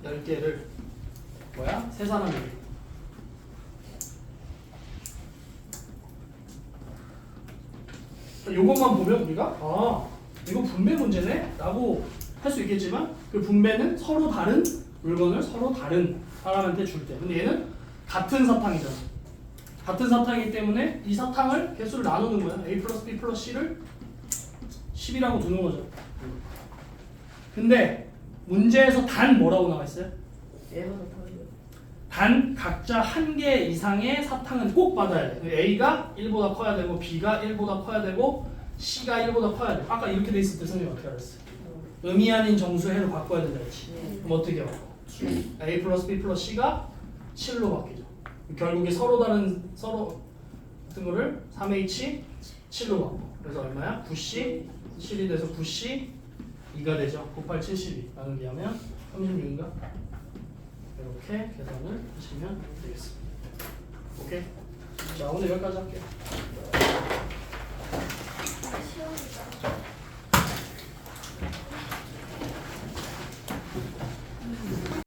10개를 뭐야? 세 사람에게. 요것만 보면 우리가 이거 분배 문제네? 라고 할 수 있겠지만 그 분배는 서로 다른 물건을 서로 다른 사람한테 줄 때. 근데 얘는 같은 사탕이잖아. 같은 사탕이기 때문에 이 사탕을 개수를 나누는 거야. A 플러스 B 플러스 C를 10이라고 두는 거죠. 근데 문제에서 단 뭐라고 나와 있어요? 단 각자 한 개 이상의 사탕은 꼭 받아야 돼. A가 1보다 커야 되고 B가 1보다 커야 되고 C가 1보다 커야 돼. 아까 이렇게 돼 있을 때 선생님 어떻게 알았어? 의미 아닌 정수해로 바꿔야 된다 했지. 그럼 어떻게 바꿔? A 플러스 B 플러스 C가 7로 바뀌죠. 결국에 서로 같은 거를 3H 7로 바꿔. 그래서 얼마야? 9C 7이 돼서 9C 2가 되죠. 98, 72 나누기 하면 36인가? 이렇게 계산을 하시면 되겠습니다. 오케이? 자, 오늘 여기까지 할게요. 시험이다.